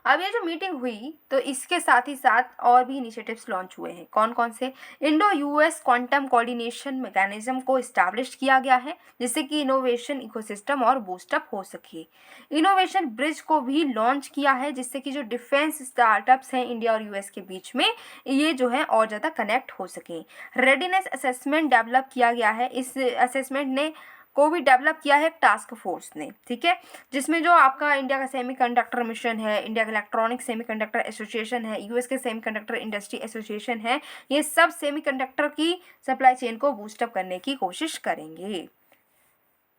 अब ये जो मीटिंग हुई तो इसके साथ ही साथ और भी इनिशिएटिव्स लॉन्च हुए हैं। कौन कौन से? Indo US quantum coordination mechanism को इस्टेब्लिश किया गया है जिससे कि इनोवेशन इकोसिस्टम और बूस्टअप हो सके। इनोवेशन ब्रिज को भी लॉन्च किया है जिससे कि जो डिफेंस स्टार्टअप्स हैं इंडिया और यूएस के बीच में ये जो है और ज़्यादा कनेक्ट हो सकें। रेडीनेस असेसमेंट डेवलप किया गया है। इस असेसमेंट ने को भी डेवलप किया है एक टास्क फोर्स ने, ठीक है, जिसमें जो आपका इंडिया का सेमीकंडक्टर मिशन है, इंडिया का इलेक्ट्रॉनिक सेमीकंडक्टर एसोसिएशन है, यूएस के सेमीकंडक्टर इंडस्ट्री एसोसिएशन है, ये सब सेमीकंडक्टर की सप्लाई चेन को बूस्टअप करने की कोशिश करेंगे।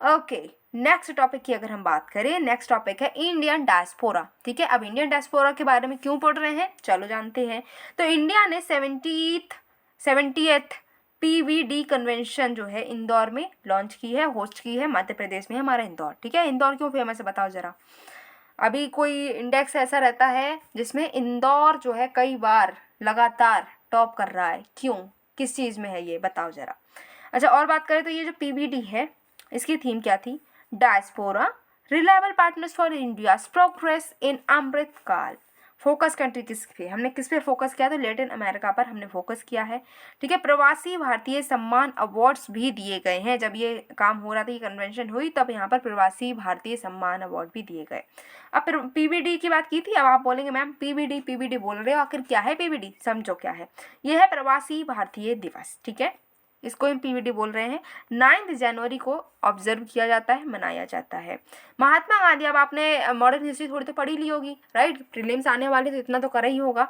ओके, नेक्स्ट टॉपिक की अगर हम बात करें, नेक्स्ट टॉपिक है इंडियन डायस्पोरा, ठीक है। अब इंडियन डायस्पोरा के बारे में क्यों पढ़ रहे हैं, चलो जानते हैं। तो इंडिया ने 70th PVD कन्वेंशन जो है इंदौर में लॉन्च की है, होस्ट की है, मध्य प्रदेश में हमारा इंदौर, ठीक है। इंदौर क्यों फेमस है बताओ जरा। अभी कोई इंडेक्स ऐसा रहता है जिसमें इंदौर जो है कई बार लगातार टॉप कर रहा है, क्यों, किस चीज़ में है ये बताओ जरा। अच्छा, और बात करें तो ये जो PVD है इसकी थीम क्या थी, diaspora reliable partners for India's progress in Amrit Kaal. Focus country किस पे, हमने किस पे फोकस किया, तो लैटिन अमेरिका पर हमने फोकस किया है, ठीक है। प्रवासी भारतीय सम्मान अवार्ड्स भी दिए गए हैं, जब ये काम हो रहा था, ये कन्वेंशन हुई, तब यहाँ पर प्रवासी भारतीय सम्मान अवार्ड भी दिए गए। अब PVD की बात की थी, अब आप बोलेंगे मैम PVD बोल रहे हो, आखिर क्या है PVD, समझो क्या है। यह है प्रवासी भारतीय दिवस, ठीक है, इसको हम PVD बोल रहे हैं। 9 जनवरी को ऑब्जर्व किया जाता है, मनाया जाता है। महात्मा गांधी, अब आपने मॉडर्न हिस्ट्री थोड़ी तो पढ़ी ली होगी, राइट, प्रीलिम्स आने वाले तो इतना तो करा ही होगा,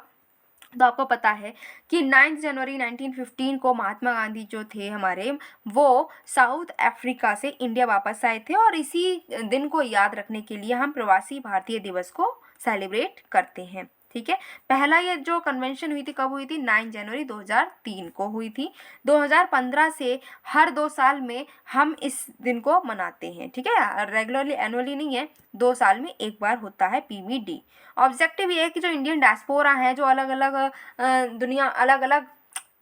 तो आपको पता है कि 9 जनवरी 1915 को महात्मा गांधी जो थे हमारे, वो साउथ अफ्रीका से इंडिया वापस आए थे, और इसी दिन को याद रखने के लिए हम प्रवासी भारतीय दिवस को सेलिब्रेट करते हैं, ठीक है। पहला ये जो कन्वेंशन हुई थी कब हुई थी, 9 जनवरी 2003 को हुई थी। 2015 से हर 2 साल में हम इस दिन को मनाते हैं, ठीक है, रेगुलरली एनुअली नहीं है, 2 साल में एक बार होता है PVD। ऑब्जेक्टिव ये है कि जो इंडियन डायस्पोरा है, जो अलग अलग दुनिया अलग अलग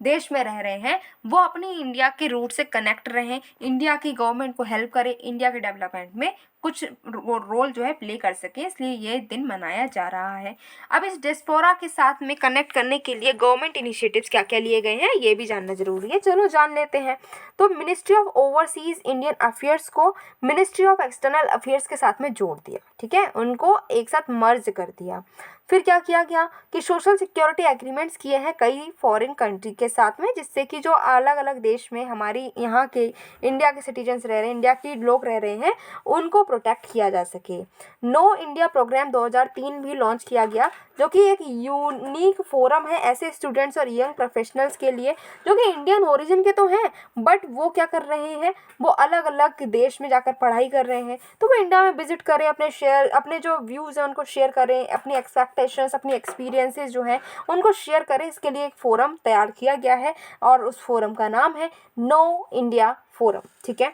देश में रह रहे हैं, वो अपनी इंडिया के रूट से कनेक्ट रहें, इंडिया की गवर्नमेंट को हेल्प करें, इंडिया के डेवलपमेंट में कुछ रोल जो है प्ले कर सकें, इसलिए ये दिन मनाया जा रहा है। अब इस डिस्पोरा के साथ में कनेक्ट करने के लिए गवर्नमेंट इनिशिएटिव्स क्या क्या लिए गए हैं, ये भी जानना जरूरी है, चलो जान लेते हैं। तो ministry of overseas Indian affairs को मिनिस्ट्री ऑफ एक्सटर्नल अफेयर्स के साथ में जोड़ दिया, ठीक है, उनको एक साथ मर्ज कर दिया। फिर क्या किया गया कि सोशल सिक्योरिटी एग्रीमेंट्स किए हैं कई फॉरेन कंट्री के साथ में, जिससे कि जो अलग अलग देश में हमारी यहाँ के इंडिया के सिटीजन्स रह रहे हैं, इंडिया के लोग रह रहे हैं, उनको प्रोटेक्ट किया जा सके। नो इंडिया प्रोग्राम 2003 भी लॉन्च किया गया, जो कि एक यूनिक फोरम है ऐसे स्टूडेंट्स और यंग प्रोफेशनल्स के लिए जो कि इंडियन ओरिजिन के तो हैं, बट वो क्या कर रहे हैं, वो अलग अलग देश में जाकर पढ़ाई कर रहे हैं, तो वो इंडिया में विजिट करें, अपने जो व्यूज़ हैं उनको शेयर करें, अपनी एक्सपेक्टेशंस, अपनी एक्सपीरियंसेस जो हैं उनको शेयर करें। इसके लिए एक फोरम तैयार किया गया है और उस फोरम का नाम है नो इंडिया फोरम, ठीक है।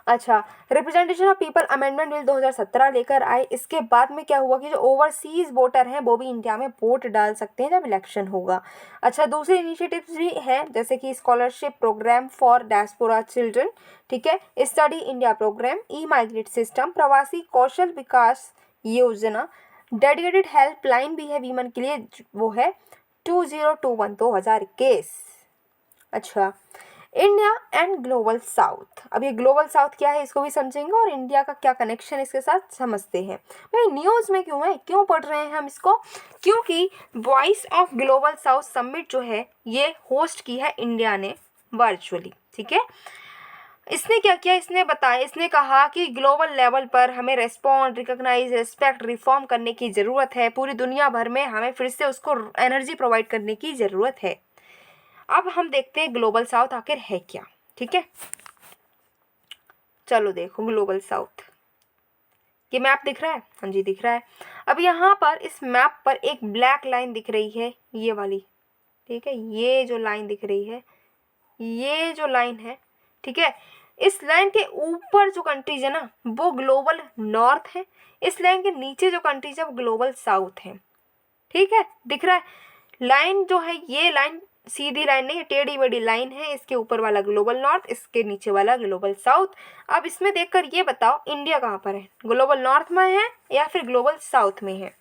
अच्छा, representation of people amendment bill 2017 लेकर आए। इसके बाद में क्या हुआ कि जो ओवरसीज वोटर हैं वो भी इंडिया में वोट डाल सकते हैं जब इलेक्शन होगा। अच्छा, दूसरे इनिशिएटिव्स भी हैं, जैसे कि scholarship programme for diaspora children, ठीक है, study India programme, e migrate system, प्रवासी कौशल विकास योजना, डेडिकेटेड हेल्पलाइन भी है वीमन के लिए, वो है 2021 2021। अच्छा, इंडिया एंड ग्लोबल साउथ। अब ये ग्लोबल साउथ क्या है इसको भी समझेंगे और इंडिया का क्या कनेक्शन इसके साथ समझते हैं। भाई न्यूज़ में क्यों है, क्यों पढ़ रहे हैं हम इसको, क्योंकि voice of global south summit जो है ये होस्ट की है इंडिया ने वर्चुअली, ठीक है। इसने क्या किया, इसने बताया, इसने कहा कि ग्लोबल लेवल पर हमें रेस्पॉन्ड, रिकॉग्नाइज, रिस्पेक्ट, रिफॉर्म करने की ज़रूरत है। पूरी दुनिया भर में हमें फिर से उसको एनर्जी प्रोवाइड करने की ज़रूरत है। अब हम देखते हैं ग्लोबल साउथ आखिर है क्या, ठीक है। चलो देखो ग्लोबल साउथ, ये मैप दिख रहा है, हाँ जी दिख रहा है। अब यहाँ पर इस मैप पर एक ब्लैक लाइन दिख रही है, ये वाली, ठीक है, ये जो लाइन दिख रही है, ये जो लाइन है, ठीक है, इस लाइन के ऊपर जो कंट्रीज है ना वो ग्लोबल नॉर्थ है, इस लाइन के नीचे जो कंट्रीज है वो ग्लोबल साउथ है, ठीक है, दिख रहा है। लाइन जो है ये लाइन सीधी लाइन नहीं है, टेढ़ी मेढ़ी लाइन है, इसके ऊपर वाला ग्लोबल नॉर्थ, इसके नीचे वाला ग्लोबल साउथ। अब इसमें देखकर ये बताओ इंडिया कहाँ पर है, ग्लोबल नॉर्थ में है या फिर ग्लोबल साउथ में है।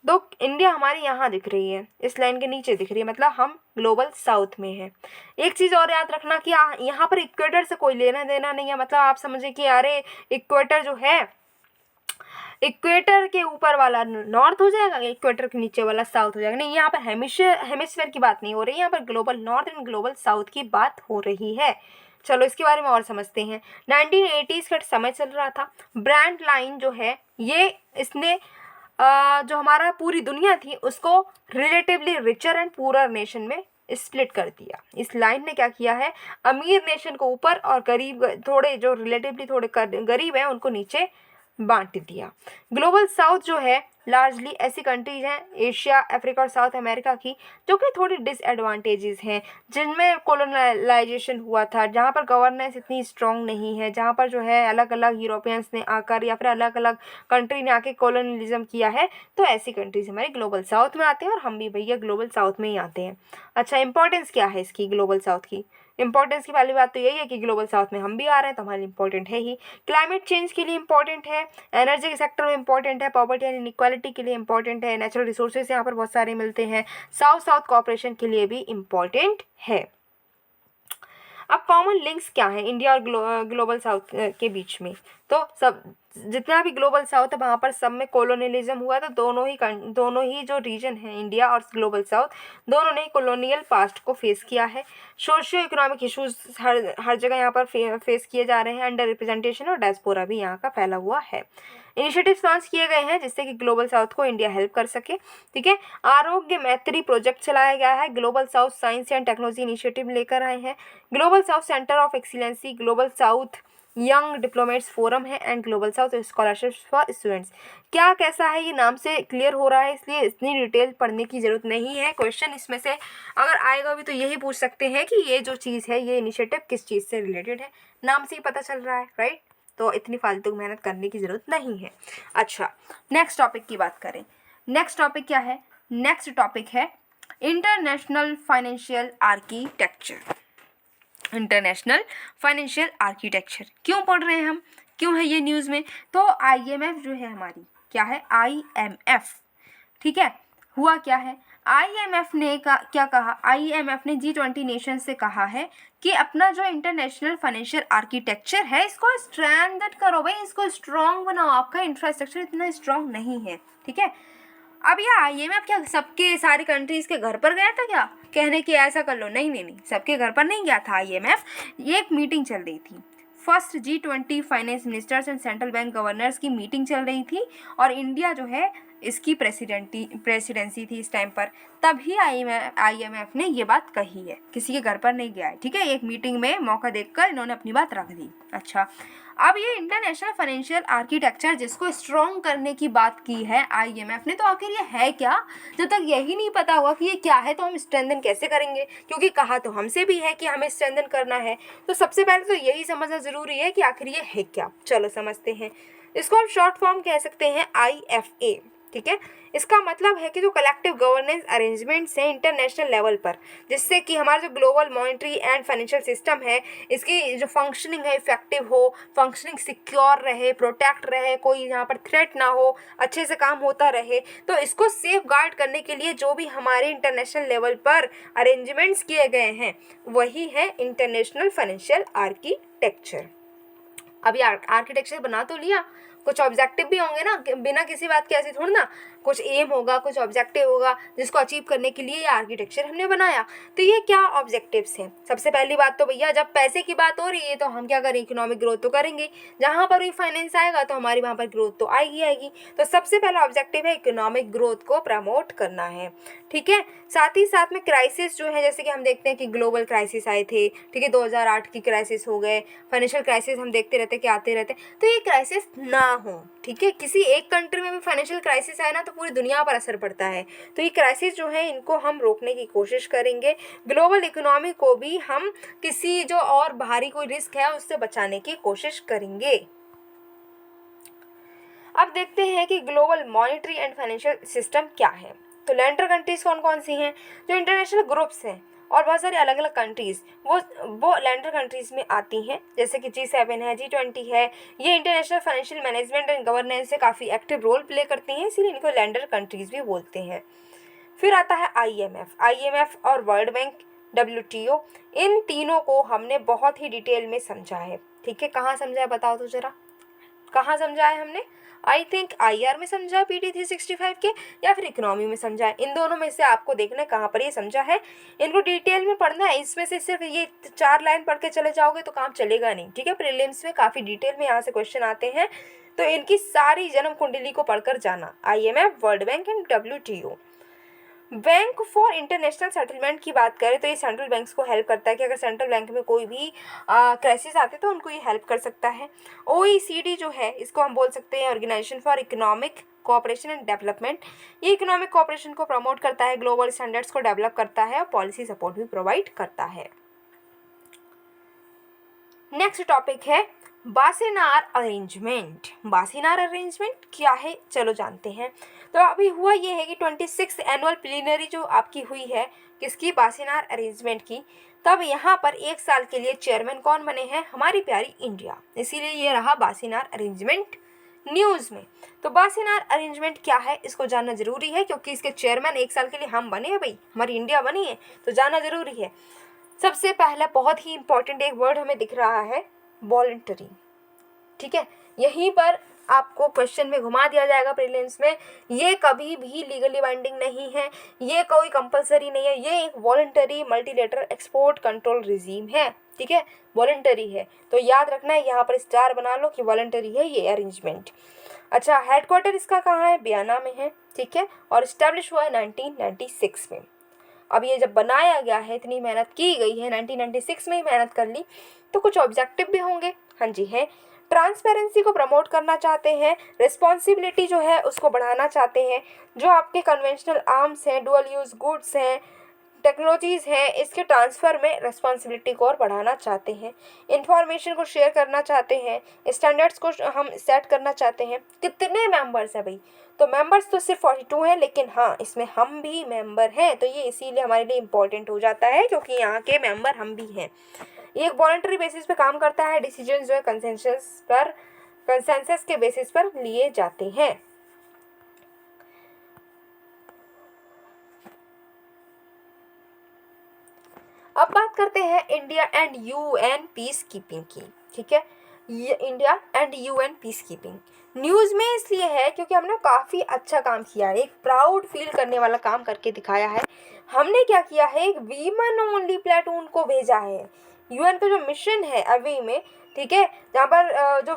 तो इंडिया हमारी यहाँ दिख रही है, इस लाइन के नीचे दिख रही है, मतलब हम ग्लोबल साउथ में हैं। एक चीज़ और याद रखना कि यहाँ पर इक्वेटर से कोई लेना देना नहीं है, मतलब आप समझे कि अरे इक्वेटर जो है, इक्वेटर के ऊपर वाला नॉर्थ हो जाएगा, इक्वेटर के नीचे वाला साउथ हो जाएगा, नहीं, यहाँ पर हेमिस्फीयर की बात नहीं हो रही है, यहाँ पर global north and global south की बात हो रही है, चलो इसके बारे में और समझते हैं। 1980s का समय चल रहा था। ब्रांड लाइन जो है ये इसने जो हमारा पूरी दुनिया थी उसको relatively richer and poor nation में स्प्लिट कर दिया। इस लाइन ने क्या किया है, अमीर नेशन को ऊपर और गरीब थोड़े जो रिलेटिवली थोड़े गरीब हैं उनको नीचे बांट दिया। ग्लोबल साउथ जो है लार्जली ऐसी कंट्रीज हैं एशिया, अफ्रीका और साउथ अमेरिका की जो कि थोड़ी डिसएडवांटेजेस हैं, जिनमें कॉलोनाइजेशन हुआ था, जहाँ पर गवर्नेंस इतनी स्ट्रांग नहीं है, जहाँ पर जो है अलग अलग यूरोपियंस ने आकर या फिर अलग अलग कंट्री ने आके कॉलोनलिज्म किया है। तो ऐसी कंट्रीज हमारे ग्लोबल साउथ में आते हैं और हम भी भैया ग्लोबल साउथ में ही आते हैं। अच्छा, इंपॉर्टेंस क्या है इसकी ग्लोबल साउथ की? इंपॉर्टेंस की पहली बात तो यही है कि ग्लोबल साउथ में हम भी आ रहे हैं तो हमारे लिए इंपॉर्टेंट है ही। क्लाइमेट चेंज के लिए इंपॉर्टेंट है, एनर्जी के सेक्टर में इंपॉर्टेंट है, पॉवर्टी एंड इनइक्वालिटी के लिए इंपॉर्टेंट है, नेचुरल रिसोर्सेज यहाँ पर बहुत सारे मिलते हैं, साउथ साउथ कॉपरेशन के लिए भी इंपॉर्टेंट है। अब कॉमन लिंक्स क्या है इंडिया और ग्लोबल साउथ के बीच में? तो सब जितना भी ग्लोबल साउथ है वहाँ पर सब में कॉलोनियलिज्म हुआ था। दोनों ही जो रीजन है इंडिया और ग्लोबल साउथ दोनों ने कॉलोनियल पास्ट को फेस किया है। सोशियो इकोनॉमिक इश्यूज हर जगह यहाँ पर फेस किए जा रहे हैं। अंडर रिप्रेजेंटेशन और डायस्पोरा भी यहाँ का फैला हुआ है। इनिशिएटिव्स लॉन्च किए गए हैं जिससे कि ग्लोबल साउथ को इंडिया हेल्प कर सके। ठीक है, आरोग्य मैत्री प्रोजेक्ट चलाया गया है। Global south science and technology initiative लेकर आए हैं। Global south centre of excellency, global south young diplomats forum है and global south scholarship for students. क्या कैसा है ये नाम से क्लियर हो रहा है, इसलिए इतनी डिटेल पढ़ने की जरूरत नहीं है। क्वेश्चन इसमें से अगर आएगा भी तो यही पूछ सकते हैं कि ये जो चीज़ है ये इनिशिएटिव किस चीज़ से रिलेटेड है, नाम से ही पता चल रहा है, राइट। तो इतनी फालतू मेहनत करने की ज़रूरत नहीं है। अच्छा, नेक्स्ट टॉपिक की बात करें। नेक्स्ट टॉपिक क्या है? नेक्स्ट टॉपिक है international financial architecture. International financial architecture क्यों पढ़ रहे हैं हम, क्यों है ये न्यूज़ में? तो IMF जो है हमारी, क्या है IMF, ठीक है। हुआ क्या है, IMF ने क्या कहा, IMF ने G20 नेशन से कहा है कि अपना जो इंटरनेशनल फाइनेंशियल आर्किटेक्चर है इसको स्ट्रेंथन करो भाई, इसको स्ट्रॉन्ग बनाओ, आपका इंफ्रास्ट्रक्चर इतना स्ट्रॉन्ग नहीं है। ठीक है, अब ये IMF क्या सबके सारी कंट्रीज़ के घर पर गया था क्या कहने कि ऐसा कर लो? नहीं नहीं नहीं, सबके घर पर नहीं गया था IMF। ये एक मीटिंग चल रही थी, first G20 finance ministers and central bank governors की मीटिंग चल रही थी और इंडिया जो है इसकी प्रेसिडेंसी थी इस टाइम पर। तभी IMF ने ये बात कही है, किसी के घर पर नहीं गया है। ठीक है, एक मीटिंग में मौका देखकर इन्होंने अपनी बात रख दी। अच्छा, अब ये इंटरनेशनल फाइनेंशियल आर्किटेक्चर जिसको स्ट्रॉन्ग करने की बात की है IMF ने, तो आखिर ये है क्या? जब तक यही नहीं पता होगा कि ये क्या है तो हम स्ट्रेंथन कैसे करेंगे, क्योंकि कहा तो हमसे भी है कि हमें स्ट्रेंथन करना है। तो सबसे पहले तो यही समझना ज़रूरी है कि आखिर ये है क्या। चलो समझते हैं। इसको हम शॉर्ट फॉर्म कह सकते हैं IFA। ठीक है, इसका मतलब है कि जो कलेक्टिव गवर्नेंस अरेंजमेंट्स हैं इंटरनेशनल लेवल पर, जिससे कि हमारा जो global monetary and financial system है इसकी जो फंक्शनिंग है इफेक्टिव हो, फंक्शनिंग सिक्योर रहे, प्रोटेक्ट रहे, कोई यहाँ पर थ्रेट ना हो, अच्छे से काम होता रहे। तो इसको सेफ गार्ड करने के लिए जो भी हमारे इंटरनेशनल लेवल पर अरेंजमेंट्स किए गए हैं वही है इंटरनेशनल फाइनेंशियल आर्किटेक्चर। अभी आर्किटेक्चर बना तो लिया, कुछ ऑब्जेक्टिव भी होंगे ना, बिना किसी बात के ऐसे थोड़ी ना, कुछ एम होगा, कुछ ऑब्जेक्टिव होगा जिसको अचीव करने के लिए ये आर्किटेक्चर हमने बनाया। तो ये क्या ऑब्जेक्टिव्स हैं? सबसे पहली बात तो भैया जब पैसे की बात हो रही है तो हम क्या करें, इकोनॉमिक ग्रोथ तो करेंगे। जहाँ पर भी फाइनेंस आएगा तो हमारी वहाँ पर ग्रोथ तो आएगी। तो सबसे पहला ऑब्जेक्टिव है इकोनॉमिक ग्रोथ को प्रमोट करना है। ठीक है, साथ ही साथ में क्राइसिस जो है, जैसे कि हम देखते हैं कि ग्लोबल क्राइसिस आए थे, ठीक है, 2008 की क्राइसिस हो गए, फाइनेंशियल क्राइसिस हम देखते रहते कि आते रहते, तो ये क्राइसिस ना हो। ठीक है, किसी एक कंट्री में भी फाइनेंशियल क्राइसिस आए ना तो पूरी दुनिया पर असर पड़ता है। तो ये क्राइसिस जो है इनको हम रोकने की कोशिश करेंगे। ग्लोबल इकोनॉमी को भी हम किसी जो और बाहरी कोई रिस्क है उससे बचाने की कोशिश करेंगे। अब देखते हैं कि global monetary and financial system क्या है। तो लेंडर कंट्रीज कौन कौन सी हैं? जो इंटरनेशनल ग्रुप्स हैं और बहुत सारी अलग अलग कंट्रीज़ वो लैंडर कंट्रीज़ में आती हैं, जैसे कि G7 है, G20 है। ये international financial management and governance से काफ़ी एक्टिव रोल प्ले करती हैं, इसीलिए इनको लैंडर कंट्रीज़ भी बोलते हैं। फिर आता है IMF और वर्ल्ड बैंक, WTO। इन तीनों को हमने बहुत ही डिटेल में समझा है। ठीक है, कहाँ समझा है बताओ तो ज़रा। कहाँ समझा है हमने? आई थिंक IR में समझा है PT 365 के, या फिर इकोनॉमी में समझा है। इन दोनों में से आपको देखना है कहाँ पर ये समझा है, इनको डिटेल में पढ़ना है। इसमें से सिर्फ ये 4 लाइन पढ़ के चले जाओगे तो काम चलेगा नहीं, ठीक है। प्रीलिम्स में काफ़ी डिटेल में यहाँ से क्वेश्चन आते हैं, तो इनकी सारी जन्म कुंडली को पढ़कर जाना। IMF, world bank and WTO। Bank for international settlement की बात करें तो ये सेंट्रल बैंक्स को हेल्प करता है कि अगर सेंट्रल बैंक में कोई भी क्राइसिस आते तो उनको ये हेल्प कर सकता है। OECD जो है इसको हम बोल सकते हैं organisation for economic cooperation and development. ये इकोनॉमिक कोऑपरेशन को प्रमोट करता है, ग्लोबल स्टैंडर्ड्स को डेवलप करता है और पॉलिसी सपोर्ट भी प्रोवाइड करता है। नेक्स्ट टॉपिक है बासेनार अरेंजमेंट। बासेनार अरेंजमेंट क्या है, चलो जानते हैं। तो अभी हुआ ये है कि 26th एनुअल प्लीनरी जो आपकी हुई है किसकी, बासेनार अरेंजमेंट की, तब यहाँ पर 1 साल के लिए चेयरमैन कौन बने हैं, हमारी प्यारी इंडिया, इसीलिए ये रहा बासेनार अरेंजमेंट न्यूज़ में। तो बासेनार अरेंजमेंट क्या है इसको जानना जरूरी है, क्योंकि इसके चेयरमैन 1 साल के लिए हम बने हैं भाई, हमारी इंडिया बनी है, तो जानना जरूरी है। सबसे पहला बहुत ही इंपॉर्टेंट एक वर्ड हमें दिख रहा है, वॉलंटरी, ठीक है। यहीं पर आपको क्वेश्चन में घुमा दिया जाएगा प्रीलिम्स में, ये कभी भी लीगली बाइंडिंग नहीं है, ये कोई कंपलसरी नहीं है, ये एक voluntary multilateral export control regime है, ठीक है, वॉलंटरी है। तो याद रखना है, यहाँ पर स्टार बना लो कि वॉलंटरी है ये अरेंजमेंट। अच्छा, हेडक्वार्टर इसका कहाँ है, बयाना में है, ठीक है, और इस्टेब्लिश हुआ है 1996 में। अब ये जब बनाया गया है, इतनी मेहनत की गई है, 1996 में ही मेहनत कर ली, तो कुछ ऑब्जेक्टिव भी होंगे। हाँ जी है, ट्रांसपेरेंसी को प्रमोट करना चाहते हैं, रिस्पॉन्सिबिलिटी जो है उसको बढ़ाना चाहते हैं, जो आपके कन्वेंशनल आर्म्स हैं, डुअल यूज़ गुड्स हैं, टेक्नोलॉजीज़ हैं, इसके ट्रांसफ़र में रिस्पॉन्सिबिलिटी को और बढ़ाना चाहते हैं, इंफॉर्मेशन को शेयर करना चाहते हैं, स्टैंडर्ड्स को हम सेट करना चाहते हैं। कितने मेंबर्स हैं भाई, तो मेंबर्स तो सिर्फ 42 हैं, लेकिन हाँ इसमें हम भी मेंबर हैं, तो ये इसीलिए हमारे लिए इम्पोर्टेंट हो जाता है, क्योंकि यहाँ के मेंबर हम भी हैं। ये एक वॉलंटरी बेसिस पे काम करता है, डिसीजन जो है कंसेंसस के बेसिस पर लिए जाते हैं। अब बात करते हैं India and UN peace keeping की, ठीक है। ये India and UN peace keeping news में इसलिए है क्योंकि हमने काफ़ी अच्छा काम किया है, एक प्राउड फील करने वाला काम करके दिखाया है। हमने क्या किया है, एक वीमन ओनली प्लेटून को भेजा है। UN का जो मिशन है अभी में, ठीक है, जहाँ पर जो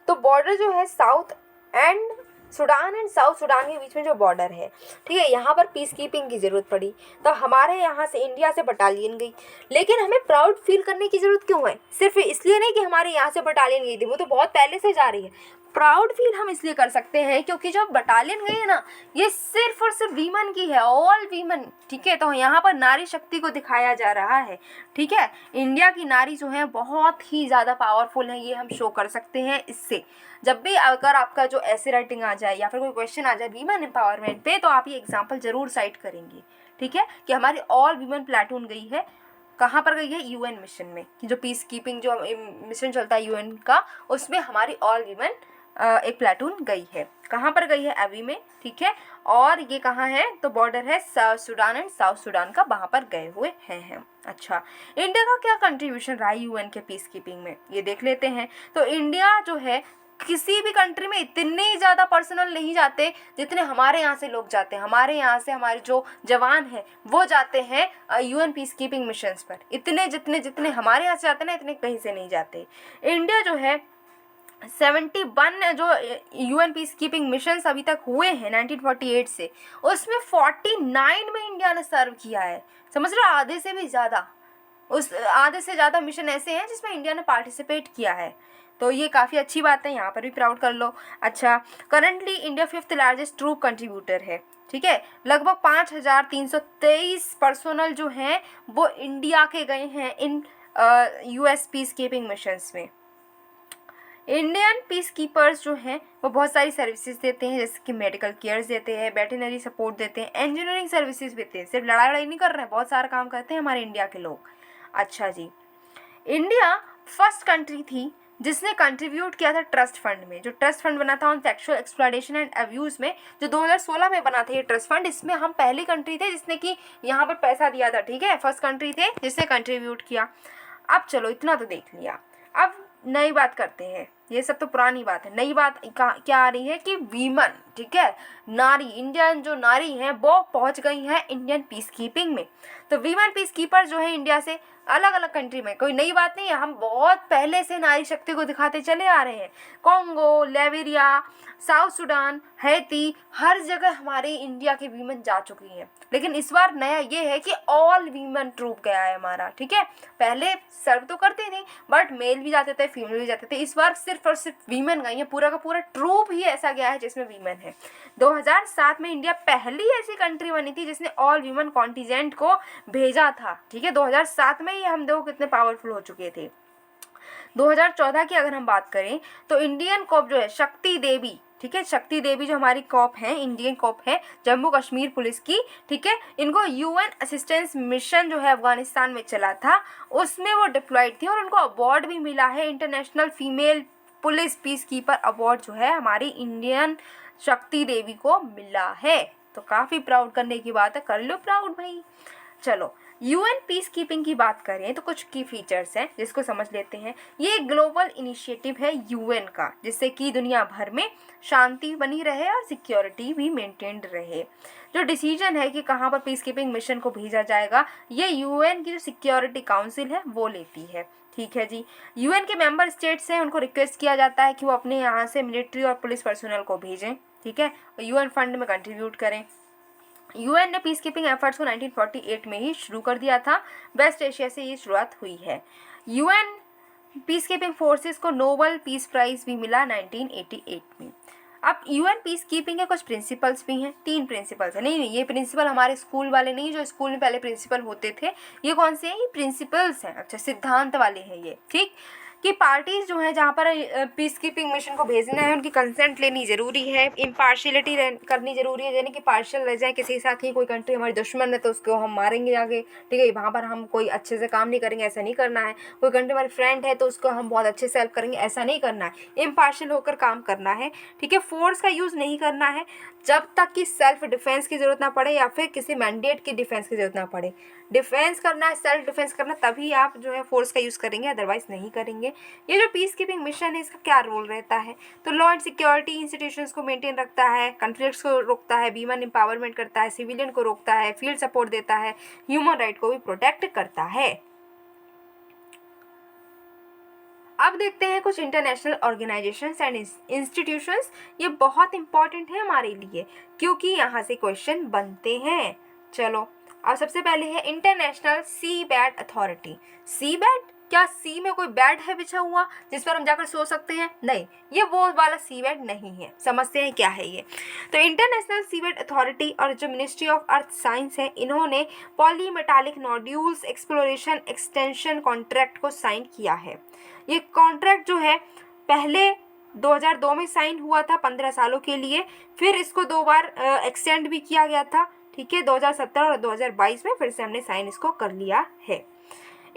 तो बॉर्डर जो है south and Sudan and south Sudan के बीच में जो बॉर्डर है, ठीक है, यहाँ पर पीस कीपिंग की ज़रूरत पड़ी, तो हमारे यहाँ से इंडिया से बटालियन गई। लेकिन हमें प्राउड फील करने की ज़रूरत क्यों है, सिर्फ इसलिए नहीं कि हमारे यहाँ से बटालियन गई थी, वो तो बहुत पहले से जा रही है। प्राउड फील हम इसलिए कर सकते हैं क्योंकि जो बटालियन गई है ना, ये सिर्फ और सिर्फ वीमन की है, ऑल वीमन, ठीक है। तो यहाँ पर नारी शक्ति को दिखाया जा रहा है, ठीक है। इंडिया की नारी जो है बहुत ही ज़्यादा पावरफुल है, ये हम शो कर सकते हैं इससे। जब भी अगर आपका जो ऐसे राइटिंग आ जाए या फिर कोई क्वेश्चन आ जाए वीमन एम्पावरमेंट पे, तो आप ये एग्जाम्पल जरूर साइट करेंगे, ठीक है, कि हमारी ऑल वीमन प्लेटून गई है। कहाँ पर गई है, UN मिशन में, कि जो पीस कीपिंग जो मिशन चलता है UN का, उसमें हमारी ऑल वीमन एक प्लेटून गई है। कहाँ पर गई है, अवी में, ठीक है। और ये कहाँ है, तो बॉर्डर है सूडान एंड साउथ सूडान का, वहाँ पर गए हुए हैं। अच्छा, इंडिया का क्या कंट्रीब्यूशन रहा है UN के पीस कीपिंग में, ये देख लेते हैं। तो इंडिया जो है किसी भी कंट्री में इतने ज़्यादा पर्सनल नहीं जाते जितने हमारे यहाँ से लोग जाते हैं। हमारे यहाँ से हमारे जो जवान हैं वो जाते हैं UN पीस कीपिंग मिशंस पर, इतने जितने हमारे यहाँ से जाते हैं ना, इतने कहीं से नहीं जाते। इंडिया जो है 71 जो UN पीस कीपिंग मिशंस अभी तक हुए हैं 1948 से, उसमें 49 में इंडिया ने सर्व किया है। समझ रहे हो, आधे से भी ज़्यादा, उस आधे से ज़्यादा मिशन ऐसे हैं जिसमें इंडिया ने पार्टिसिपेट किया है, तो ये काफ़ी अच्छी बात है, यहाँ पर भी प्राउड कर लो। अच्छा, currently India 5th largest troop contributor है, ठीक है। लगभग 5323 पर्सोनल जो हैं वो इंडिया के गए हैं इन US पीस कीपिंग मिशंस में। इंडियन पीस कीपर्स जो हैं वो बहुत सारी सर्विसेज देते हैं, जैसे कि मेडिकल केयर्स देते हैं, वेटरनरी सपोर्ट देते हैं, इंजीनियरिंग सर्विसेज देते हैं। सिर्फ लड़ाई नहीं कर रहे हैं, बहुत सारा काम करते हैं हमारे इंडिया के लोग। अच्छा जी, इंडिया फर्स्ट कंट्री थी जिसने कंट्रीब्यूट किया था ट्रस्ट फंड में। जो ट्रस्ट फंड बना था on sexual exploitation and abuse में, जो 2016 में बना था ये ट्रस्ट फंड, इसमें हम पहली कंट्री थे जिसने कि यहाँ पर पैसा दिया था, ठीक है, फर्स्ट कंट्री थे जिसने कंट्रीब्यूट किया। अब चलो, इतना तो देख लिया। अब नई बात करते हैं, ये सब तो पुरानी बात है। नई बात क्या आ रही है कि वीमन, ठीक है, नारी, इंडियन जो नारी हैं वो पहुंच गई हैं इंडियन पीस कीपिंग में। तो वीमन पीस कीपर जो है इंडिया से अलग अलग कंट्री में, कोई नई बात नहीं है, हम बहुत पहले से नारी शक्ति को दिखाते चले आ रहे हैं। Congo, Liberia, South Sudan, Haiti, हर जगह हमारे इंडिया के वीमेन जा चुकी हैं। लेकिन इस बार नया ये है कि ऑल वीमेन ट्रूप गया है हमारा, ठीक है। पहले सर्व तो करते थे बट मेल भी जाते थे, फीमेल भी जाते थे। इस बार सिर्फ और सिर्फ वीमेन गई है, पूरा का पूरा ट्रूप ही ऐसा गया है जिसमें वीमेन है। 2007 में इंडिया पहली ऐसी कंट्री बनी थी जिसने ऑल वीमेन कॉन्टिजेंट को भेजा था, ठीक है। 2007 में ही हम देखो कितने पावरफुल हो चुके थे। 2014 की अगर हम बात करें तो इंडियन कॉप जो है शक्ति देवी, ठीक है, शक्ति देवी जो हमारी कॉप है, इंडियन कॉप है जम्मू कश्मीर पुलिस की, ठीक है। इनको यूएन असिस्टेंस मिशन जो है अफगानिस्तान में चला था, उसमें वो डिप्लॉयड थी और उनको अवार्ड भी मिला है। International female police piece keeper award जो है हमारी इंडियन शक्ति देवी को मिला है। तो काफ़ी प्राउड करने की बात है, कर लो प्राउड भाई। चलो, यूएन पीस कीपिंग की बात करें तो कुछ की फीचर्स हैं जिसको समझ लेते हैं। ये एक ग्लोबल इनिशिएटिव है यूएन का, जिससे कि दुनिया भर में शांति बनी रहे और सिक्योरिटी भी मेंटेन्ड रहे। जो डिसीजन है कि कहाँ पर पीस कीपिंग मिशन को भेजा जाएगा, ये यूएन की जो सिक्योरिटी काउंसिल है वो लेती है, ठीक है जी। यूएन के मेंबर स्टेट्स हैं, उनको रिक्वेस्ट किया जाता है कि वो अपने यहाँ से मिलिट्री और पुलिस पर्सनल को भेजें, ठीक है, और यूएन फंड में कंट्रीब्यूट करें। यूएन ने पीस कीपिंग एफर्ट्स को 1948 में ही शुरू कर दिया था। वेस्ट एशिया से ये शुरुआत हुई है। यूएन पीस कीपिंग फोर्सेस को नोबेल पीस प्राइज भी मिला 1988 में। अब यूएन पीस कीपिंग के कुछ प्रिंसिपल्स भी हैं, 3 प्रिंसिपल्स हैं। नहीं, ये प्रिंसिपल हमारे स्कूल वाले नहीं, जो स्कूल में पहले प्रिंसिपल होते थे। ये कौन से हैं? ये प्रिंसिपल्स हैं, अच्छा, सिद्धांत वाले हैं ये, ठीक। कि पार्टीज जो है जहाँ पर पीस कीपिंग मिशन को भेजना है उनकी कंसेंट लेनी जरूरी है, इम्पार्शियलिटी करनी जरूरी है, यानी कि पार्शियल रह जाए किसी के साथ ही। कोई कंट्री हमारी दुश्मन है तो उसको हम मारेंगे जाके, ठीक है, वहाँ पर हम कोई अच्छे से काम नहीं करेंगे, ऐसा नहीं करना है। कोई कंट्री हमारी फ्रेंड है तो उसको हम बहुत अच्छे से हेल्प करेंगे, ऐसा नहीं करना है। इम्पार्शियल होकर काम करना है, ठीक है। फोर्स का यूज़ नहीं करना है जब तक कि सेल्फ डिफेंस की ज़रूरत ना पड़े या फिर किसी मैंडेट की डिफेंस की ज़रूरत ना पड़े। डिफेंस करना है, सेल्फ डिफेंस करना, तभी आप जो है फोर्स का यूज़ करेंगे, अदरवाइज नहीं करेंगे। ये जो पीस कीपिंग मिशन है इसका क्या रोल रहता है? तो लॉ एंड सिक्योरिटी इंस्टीट्यूशंस को मेंटेन रखता है, कॉन्फ्लिक्ट्स को रोकता है, वीमेन एम्पावरमेंट करता है, सिविलियन को रोकता है, फील्ड सपोर्ट देता है, ह्यूमन राइट को भी प्रोटेक्ट करता है। अब देखते हैं कुछ इंटरनेशनल ऑर्गेनाइजेशंस एंड इंस्टीट्यूशंस। ये बहुत इंपॉर्टेंट है हमारे लिए क्योंकि यहाँ से क्वेश्चन बनते हैं। चलो, अब सबसे पहले है इंटरनेशनल सी बैड अथॉरिटी। सी बैड, क्या सी में कोई बेड है बिछा हुआ जिस पर हम जाकर सो सकते हैं? नहीं, ये वो वाला सी बेड नहीं है। समझते हैं क्या है ये? तो इंटरनेशनल सी बेड अथॉरिटी और जो मिनिस्ट्री ऑफ अर्थ साइंस है, इन्होंने polymetallic nodules exploration extension contract को साइन किया है। ये कॉन्ट्रैक्ट जो है पहले 2002 में साइन हुआ था 15 सालों के लिए, फिर इसको 2 बार एक्सटेंड भी किया गया था, ठीक है। 2017 और 2022 में फिर से हमने साइन इसको कर लिया है।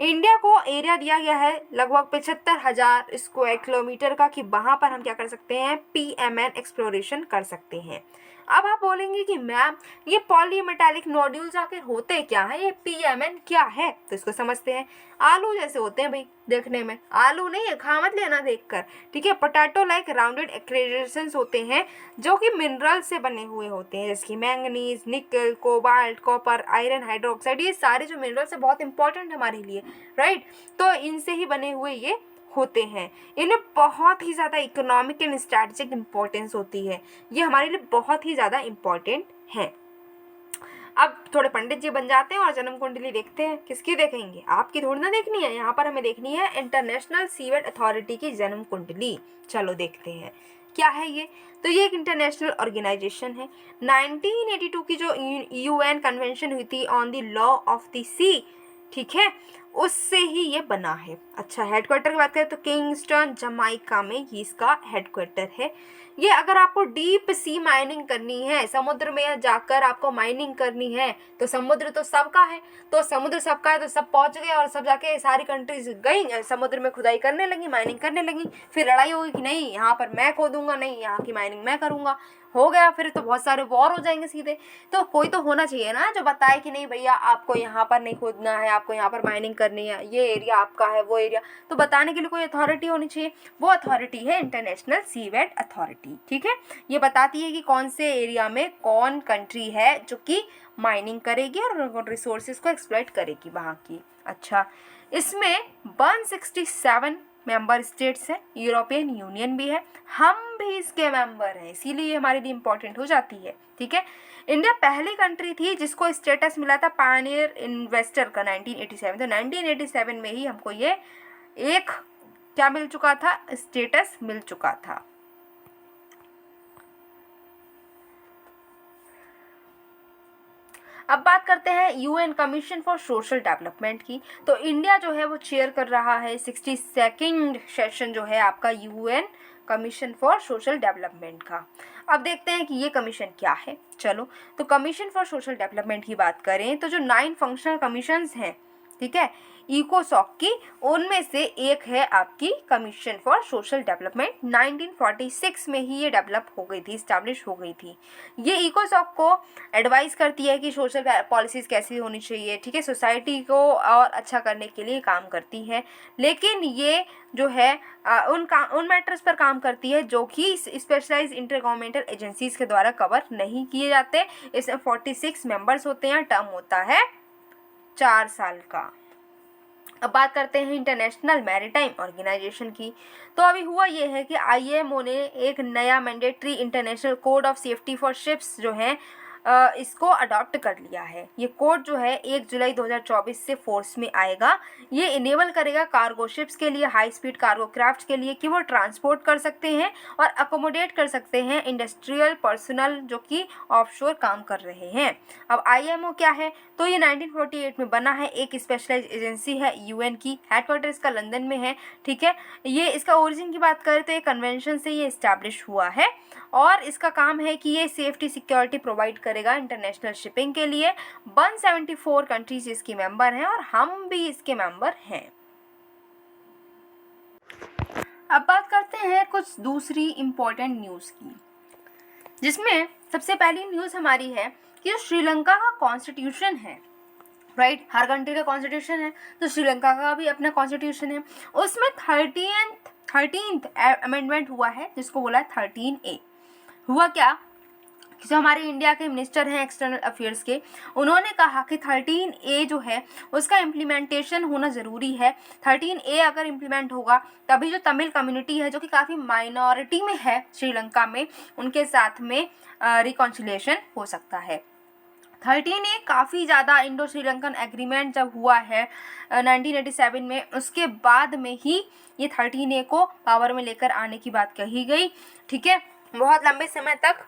इंडिया को एरिया दिया गया है लगभग 75,000 स्क्वायर किलोमीटर का, कि वहाँ पर हम क्या कर सकते हैं? PMN एक्सप्लोरेशन कर सकते हैं। अब आप बोलेंगे कि मैम ये पॉलीमेटालिक नोड्यूल्स आखिर होते क्या है, ये PMN क्या है? तो इसको समझते हैं। आलू जैसे होते हैं भाई देखने में, आलू नहीं है, खा मत लेना देखकर, ठीक है। पोटैटो लाइक राउंडेड एक्रेजेशंस होते हैं जो कि मिनरल से बने हुए होते हैं, जैसे कि मैंगनीज, निकल, कोबाल्ट, कॉपर, आयरन, हाइड्रोक्साइड। ये सारे जो मिनरल्स है बहुत इंपॉर्टेंट है हमारे लिए, राइट। तो इनसे ही बने हुए ये होते हैं। इनमें बहुत ही ज़्यादा इकोनॉमिक एंड स्ट्रैटेजिक इम्पोर्टेंस होती है, ये हमारे लिए बहुत ही ज़्यादा इम्पोर्टेंट है। अब थोड़े पंडित जी बन जाते हैं और जन्म कुंडली देखते हैं। किसकी देखेंगे? आपकी थोड़ी ना देखनी है, यहाँ पर हमें देखनी है इंटरनेशनल सीवेड अथॉरिटी की जन्म कुंडली। चलो देखते हैं क्या है ये। तो ये एक इंटरनेशनल ऑर्गेनाइजेशन है। 1982 की जो UN कन्वेंशन हुई थी on the law of the sea, ठीक है, उससे ही ये बना है। अच्छा, हेडक्वार्टर की बात करें तो किंगस्टन जमाइका में ये इसका हेडक्वार्टर है। ये अगर आपको डीप सी माइनिंग करनी है, समुद्र में जाकर आपको माइनिंग करनी है, तो समुद्र तो सबका है, तो समुद्र सबका है तो सब पहुंच गए और सब जाके सारी कंट्रीज गई समुद्र में खुदाई करने लगी, माइनिंग करने लगी। फिर लड़ाई होगी कि नहीं यहाँ पर मैं खोदूंगा, नहीं यहाँ की माइनिंग मैं करूँगा, हो गया। फिर तो बहुत सारे वॉर हो जाएंगे सीधे। तो कोई तो होना चाहिए ना जो बताए कि नहीं भैया आपको यहाँ पर नहीं खोदना है, आपको यहाँ पर माइनिंग करनी है, ये एरिया आपका है, वो एरिया, तो बताने के लिए कोई अथॉरिटी होनी चाहिए। वो अथॉरिटी है इंटरनेशनल सीवेड अथॉरिटी। ठीक है, ये बताती है कि कौन से एरिया में कौन कंट्री है जो कि माइनिंग करेगी और रिसोर्सेज को एक्सप्लॉइट करेगी वहाँ की। अच्छा, इसमें 167 मेंबर स्टेट्स हैं, यूरोपियन यूनियन भी है, हम भी इसके मेंबर हैं, इसीलिए ये हमारे लिए इम्पोर्टेंट हो जाती है। ठीक है, इंडिया पहली कंट्री थी जिसको स्टेटस मिला था पायनियर इन्वेस्टर का 1987। तो 1987 में ही हमको ये एक क्या मिल चुका था, स्टेटस मिल चुका था। अब बात करते हैं UN commission for social development की। तो इंडिया जो है वो चेयर कर रहा है 62nd सेशन जो है आपका UN commission for social development का। अब देखते हैं कि ये कमीशन क्या है। चलो, तो कमीशन फॉर सोशल डेवलपमेंट की बात करें तो जो 9 फंक्शनल कमीशंस हैं, ठीक है, इकोसॉक की, उनमें से एक है आपकी कमीशन फॉर सोशल डेवलपमेंट। 1946 में ही ये डेवलप हो गई थी, इस्टेब्लिश हो गई थी। ये इकोसॉक को एडवाइस करती है कि सोशल पॉलिसीज़ कैसी होनी चाहिए, ठीक है, सोसाइटी को और अच्छा करने के लिए काम करती है। लेकिन ये जो है उन मैटर्स पर काम करती है जो कि स्पेशलाइज इंटर गवर्नमेंटल एजेंसीज के द्वारा कवर नहीं किए जाते। इसमें 46 मेंबर्स होते हैं, टर्म होता है 4 साल का। अब बात करते हैं इंटरनेशनल मैरीटाइम ऑर्गेनाइजेशन की। तो अभी हुआ ये है कि आईएमओ ने एक नया mandatory international code of safety for ships जो है इसको अडॉप्ट कर लिया है। ये कोड जो है 1 जुलाई 2024 से फोर्स में आएगा। ये इनेबल करेगा कार्गो शिप्स के लिए, हाई स्पीड कार्गो क्राफ्ट के लिए कि वो ट्रांसपोर्ट कर सकते हैं और अकोमोडेट कर सकते हैं इंडस्ट्रियल पर्सनल जो कि ऑफशोर काम कर रहे हैं। अब आईएमओ क्या है, तो ये 1948 में बना है, एक स्पेशलाइज एजेंसी है यूएन की, हेडक्वार्टर इसका लंदन में है। ठीक है, ये इसका ओरिजिन की बात करें तो ये कन्वेंशन से ये इस्टेब्लिश हुआ है और इसका काम है कि ये सेफ्टी सिक्योरिटी प्रोवाइड करेगा इंटरनेशनल शिपिंग के लिए। 174 कंट्रीज इसकी मेंबर हैं और हम भी इसके मेंबर हैं। अब बात करते हैं कुछ दूसरी इम्पोर्टेंट न्यूज़ की, जिसमें सबसे पहली न्यूज़ हमारी है कि श्रीलंका का कॉन्स्टिट्यूशन है, राइट, हर कंट्री का कॉन्स्टिट्यूशन है, तो श्रीलंका का भी अपना कॉन्स्टिट्यूशन है। उसमें 13th अमेंडमेंट हुआ है जिसको बोला है 13A। हुआ क्या, जो हमारे इंडिया के मिनिस्टर हैं एक्सटर्नल अफेयर्स के, उन्होंने कहा कि 13A जो है उसका इम्प्लीमेंटेशन होना ज़रूरी है। 13A अगर इम्प्लीमेंट होगा तभी जो तमिल कम्युनिटी है जो कि काफ़ी माइनॉरिटी में है श्रीलंका में, उनके साथ में रिकॉन्सिलिएशन हो सकता है। 13A काफ़ी ज़्यादा इंडो श्रीलंकन एग्रीमेंट जब हुआ है 1987 में, उसके बाद में ही ये 13A को पावर में लेकर आने की बात कही गई। ठीक है, बहुत लंबे समय तक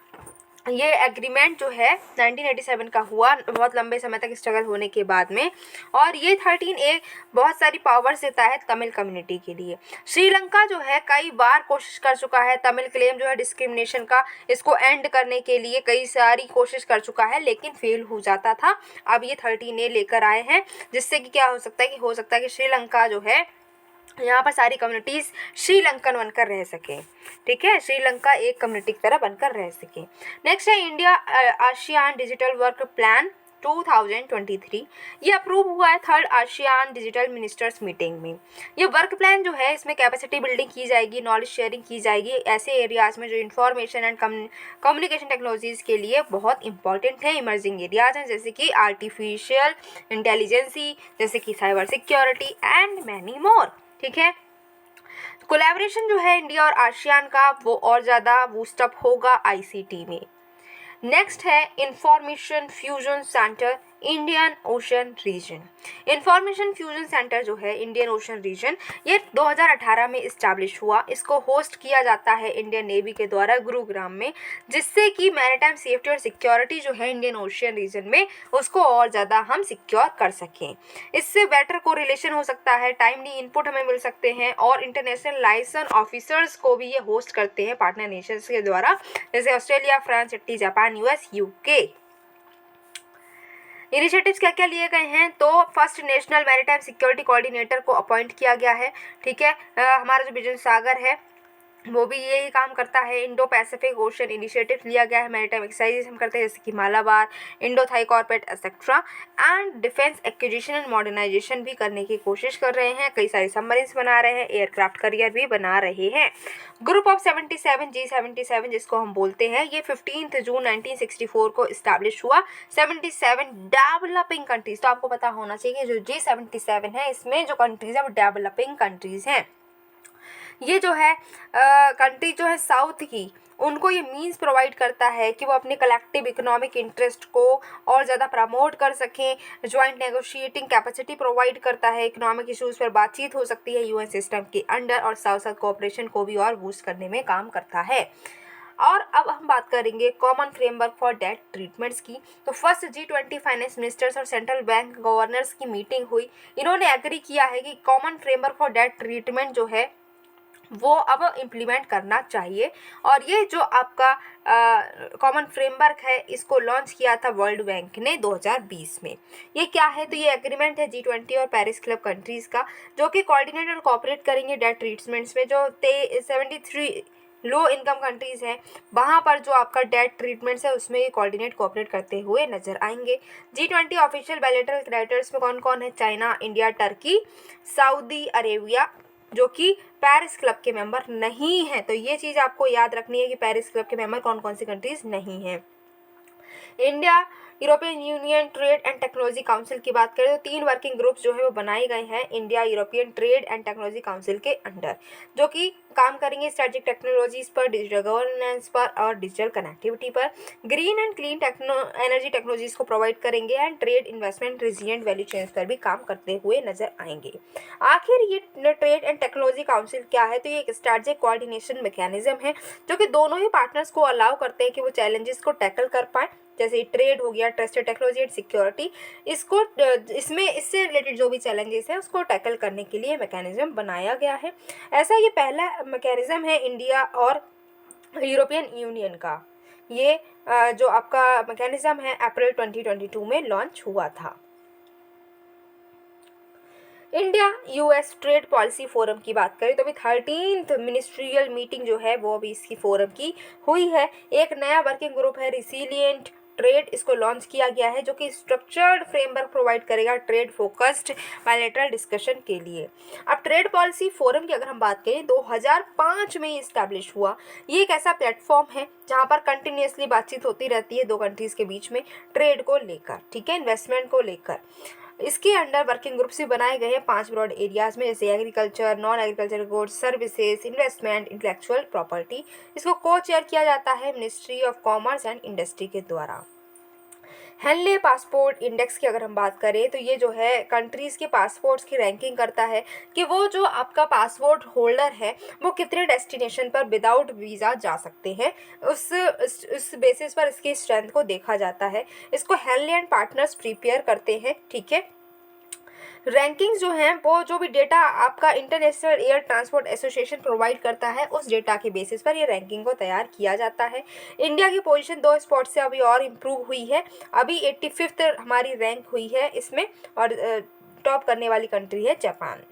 ये एग्रीमेंट जो है 1987 का हुआ, बहुत लंबे समय तक स्ट्रगल होने के बाद में, और ये 13A बहुत सारी पावर्स देता है तमिल कम्युनिटी के लिए। श्रीलंका जो है कई बार कोशिश कर चुका है, तमिल क्लेम जो है डिस्क्रिमिनेशन का, इसको एंड करने के लिए कई सारी कोशिश कर चुका है लेकिन फेल हो जाता था। अब ये 13A लेकर आए हैं जिससे कि क्या हो सकता है कि श्रीलंका जो है यहाँ पर सारी कम्युनिटीज़ श्रीलंकन बनकर रह सकें। ठीक है, श्रीलंका एक कम्युनिटी की तरह बनकर रह सके। नेक्स्ट है India ASEAN digital work plan 2023। ये अप्रूव हुआ है 3rd ASEAN digital ministers meeting में। ये वर्क प्लान जो है इसमें कैपेसिटी बिल्डिंग की जाएगी, नॉलेज शेयरिंग की जाएगी ऐसे एरियाज़ में जो इंफॉर्मेशन एंड कम्युनिकेशन टेक्नोलॉजीज़ के लिए बहुत इंपॉर्टेंट है, इमर्जिंग एरियाज़ हैं, जैसे कि आर्टिफिशियल इंटेलिजेंसी, जैसे कि cyber security and many more. ठीक है, कोलैबोरेशन जो है इंडिया और आसियान का वो और ज़्यादा बूस्टअप होगा आईसीटी में। नेक्स्ट है information fusion centre Indian ocean region. Information fusion centre जो है इंडियन ओशन रीजन, ये 2018 में इस्टेब्लिश हुआ। इसको होस्ट किया जाता है इंडियन नेवी के द्वारा गुरुग्राम में, जिससे कि मैरीटाइम सेफ्टी और सिक्योरिटी जो है इंडियन ओशन रीजन में उसको और ज़्यादा हम सिक्योर कर सकें। इससे बेटर कोरिलेशन हो सकता है, टाइमली इनपुट हमें मिल सकते हैं और इंटरनेशनल लाइसेंस ऑफिसर्स को भी ये होस्ट करते हैं पार्टनर नेशंस के द्वारा, जैसे Australia, France, Italy, Japan, US, UK. Initiatives क्या क्या लिए गए हैं, तो first national maritime security coordinator को अपॉइंट किया गया है। ठीक है, हमारा जो विजय सागर है वो भी यही काम करता है। इंडो पैसिफिक ओशन इनिशिएटिव लिया गया है, मैरीटाइम एक्सरसाइजेज हम करते हैं जैसे कि Malabar, Indo Thai corporate etcetera, and defence acquisition and modernisation भी करने की कोशिश कर रहे हैं। कई सारे सबमरीन्स बना रहे हैं, एयरक्राफ्ट करियर भी बना रहे हैं। ग्रुप ऑफ 77 G77 जिसको हम बोलते हैं, ये 15 जून 1964 को इस्टेब्लिश हुआ। 77 डेवलपिंग कंट्रीज, तो आपको पता होना चाहिए जो G77 है इसमें जो कंट्रीज है वो डेवलपिंग कंट्रीज हैं। ये जो है कंट्री जो है साउथ की, उनको ये मीन्स प्रोवाइड करता है कि वो अपने कलेक्टिव इकोनॉमिक इंटरेस्ट को और ज़्यादा प्रमोट कर सकें। जॉइंट नेगोशिएटिंग कैपेसिटी प्रोवाइड करता है, इकोनॉमिक इश्यूज़ पर बातचीत हो सकती है यूएन सिस्टम के अंडर, और साउथ साउथ कोऑपरेशन को भी और बूस्ट करने में काम करता है। और अब हम बात करेंगे common framework for debt treatments की। तो फर्स्ट G20 फाइनेंस मिनिस्टर्स और सेंट्रल बैंक गवर्नर्स की मीटिंग हुई। इन्होंने एग्री किया है कि common framework for debt treatment जो है वो अब इम्प्लीमेंट करना चाहिए। और ये जो आपका कॉमन फ्रेमवर्क है इसको लॉन्च किया था वर्ल्ड बैंक ने 2020 में। ये क्या है, तो ये एग्रीमेंट है G20 और पेरिस क्लब कंट्रीज़ का, जो कि कोऑर्डिनेट और कोऑपरेट करेंगे डेट ट्रीटमेंट्स में। जो 73 लो इनकम कंट्रीज़ हैं वहाँ पर जो आपका डेट ट्रीटमेंट्स है उसमें ये कोऑर्डिनेट कोऑपरेट करते हुए नजर आएंगे। G20 ऑफिशियल बायलैटरल क्रेडिटर्स में कौन कौन है? China, India, Turkey, Saudi Arabia, जो कि पेरिस क्लब के मेंबर नहीं है। तो ये चीज़ आपको याद रखनी है कि पेरिस क्लब के मेंबर कौन कौन सी कंट्रीज नहीं हैं। India, European union trade and technology council की बात करें तो 3 वर्किंग ग्रुप्स जो है वो बनाए गए हैं India European trade and technology council के अंडर, जो कि काम करेंगे स्ट्रेटेजिक टेक्नोलॉजीज पर, डिजिटल गवर्नेंस पर और डिजिटल कनेक्टिविटी पर। Green and clean energy technologies को प्रोवाइड करेंगे and trade investment resilient value chains पर भी काम करते हुए नजर आएंगे। आखिर ये ट्रेड एंड टेक्नोलॉजी काउंसिल क्या है, तो ये एक स्ट्रेटेजिक कोऑर्डिनेशन मैकेनिज्म है जो कि दोनों ही पार्टनर्स को अलाउ करते हैं कि वो चैलेंजेस को टैकल कर पाए, जैसे ट्रेड हो गया, ट्रस्टेड टेक्नोलॉजी एंड सिक्योरिटी। इसको इसमें इससे रिलेटेड जो भी चैलेंजेस है उसको टैकल करने के लिए मैकेनिज्म बनाया गया है। ऐसा ये पहला मैकेनिज्म है इंडिया और यूरोपियन यूनियन का। ये जो आपका मैकेनिज्म है अप्रैल 2022 में लॉन्च हुआ था। India US trade policy forum की बात करें तो अभी 13th मिनिस्ट्रियल मीटिंग जो है वो अभी इसकी फोरम की हुई है। एक नया वर्किंग ग्रुप है रिसिलिएंट ट्रेड, इसको लॉन्च किया गया है, जो कि स्ट्रक्चर्ड फ्रेमवर्क प्रोवाइड करेगा ट्रेड फोकस्ड बायलैटरल डिस्कशन के लिए। अब ट्रेड पॉलिसी फोरम की अगर हम बात करें 2005 में इस्टेब्लिश हुआ। ये एक ऐसा प्लेटफॉर्म है जहाँ पर कंटिन्यूसली बातचीत होती रहती है दो कंट्रीज़ के बीच में ट्रेड को लेकर, ठीक है, इन्वेस्टमेंट को लेकर। इसके अंडर वर्किंग ग्रुप्स भी बनाए गए हैं 5 ब्रॉड एरियाज में, जैसे agriculture, non agriculture goods, services, investment, intellectual property. इसको को चेयर किया जाता है ministry of commerce and industry के द्वारा। हेनले पासपोर्ट इंडेक्स की अगर हम बात करें तो ये जो है कंट्रीज़ के पासपोर्ट्स की रैंकिंग करता है कि वो जो आपका पासपोर्ट होल्डर है वो कितने डेस्टिनेशन पर विदाउट वीज़ा जा सकते हैं। उस बेसिस पर इसकी स्ट्रेंथ को देखा जाता है। इसको हेनले एंड पार्टनर्स प्रिपेयर करते हैं, ठीक है। रैंकिंग्स जो हैं वो जो भी डेटा आपका international air transport association provide करता है उस डेटा के बेसिस पर ये रैंकिंग को तैयार किया जाता है। इंडिया की पोजीशन 2 स्पॉट से अभी और इम्प्रूव हुई है, अभी 85th हमारी रैंक हुई है इसमें, और टॉप करने वाली कंट्री है Japan.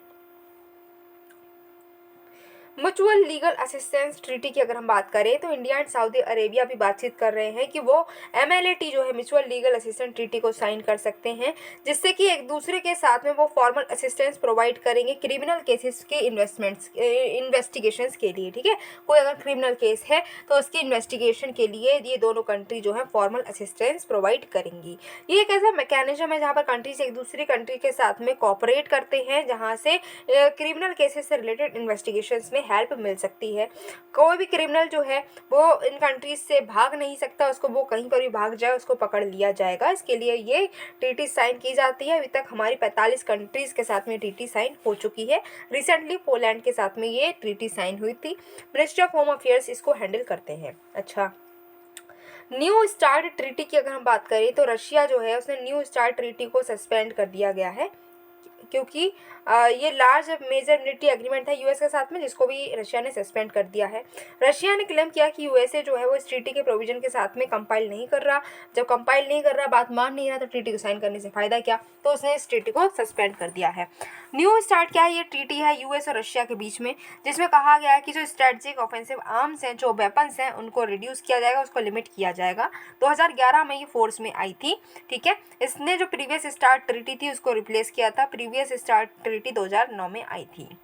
Mutual legal assistance treaty की अगर हम बात करें तो इंडिया एंड सऊदी अरेबिया भी बातचीत कर रहे हैं कि वो MLAT जो है म्यूचुअल लीगल असिस्टेंस ट्रीटी को साइन कर सकते हैं, जिससे कि एक दूसरे के साथ में वो फॉर्मल असिस्टेंस प्रोवाइड करेंगे क्रिमिनल केसेस के इन्वेस्टिगेशंस के लिए, ठीक है। कोई अगर क्रिमिनल केस है तो उसकी इन्वेस्टिगेशन के लिए ये दोनों कंट्री जो है फॉर्मल असिस्टेंस प्रोवाइड करेंगी। ये एक ऐसा मैकेनिज्म है जहाँ पर कंट्रीज एक दूसरी कंट्री के साथ में कॉपरेट करते हैं, जहाँ से क्रिमिनल केसेस से रिलेटेड इन्वेस्टिगेशंस में हेल्प मिल सकती है। कोई भी क्रिमिनल जो है वो इन कंट्रीज से भाग नहीं सकता, उसको वो कहीं पर भी भाग जाए उसको पकड़ लिया जाएगा। इसके लिए ये ट्रीटी साइन की जाती है। अभी तक हमारी 45 कंट्रीज के साथ में ट्रीटी साइन हो चुकी है। रिसेंटली पोलैंड के साथ में ये ट्रीटी साइन हुई थी। मिनिस्ट्री ऑफ होम अफेयर्स इसको हैंडल करते हैं। अच्छा, न्यू स्टार्ट ट्रीटी की अगर हम बात करें तो रशिया जो है उसने न्यू स्टार्ट ट्रीटी को सस्पेंड कर दिया गया है। क्योंकि ये लार्ज मेजर मिलिट्री एग्रीमेंट था यूएस के साथ में, जिसको भी रशिया ने सस्पेंड कर दिया है। रशिया ने क्लेम किया कि यूएसए जो है वो इस ट्रीटी के प्रोविजन के साथ में कंपाइल नहीं कर रहा। जब कंपाइल नहीं कर रहा, बात मान नहीं रहा, तो ट्रीटी को साइन करने से फायदा क्या, तो उसने इस ट्रीटी को सस्पेंड कर दिया है। न्यू स्टार्ट क्या है, ये ट्रीटी है यूएस और रशिया के बीच में, जिसमें कहा गया है कि जो स्ट्रेटेजिक ऑफेंसिव आर्म्स हैं, जो वेपन्स हैं, उनको रिड्यूस किया जाएगा, उसको लिमिट किया जाएगा। 2011 में ये फोर्स में आई थी, ठीक है। इसने जो प्रीवियस स्टार्ट ट्रीटी थी उसको रिप्लेस किया था। प्रीवियस स्टार्ट ट्रीटी 2009 में आई थी।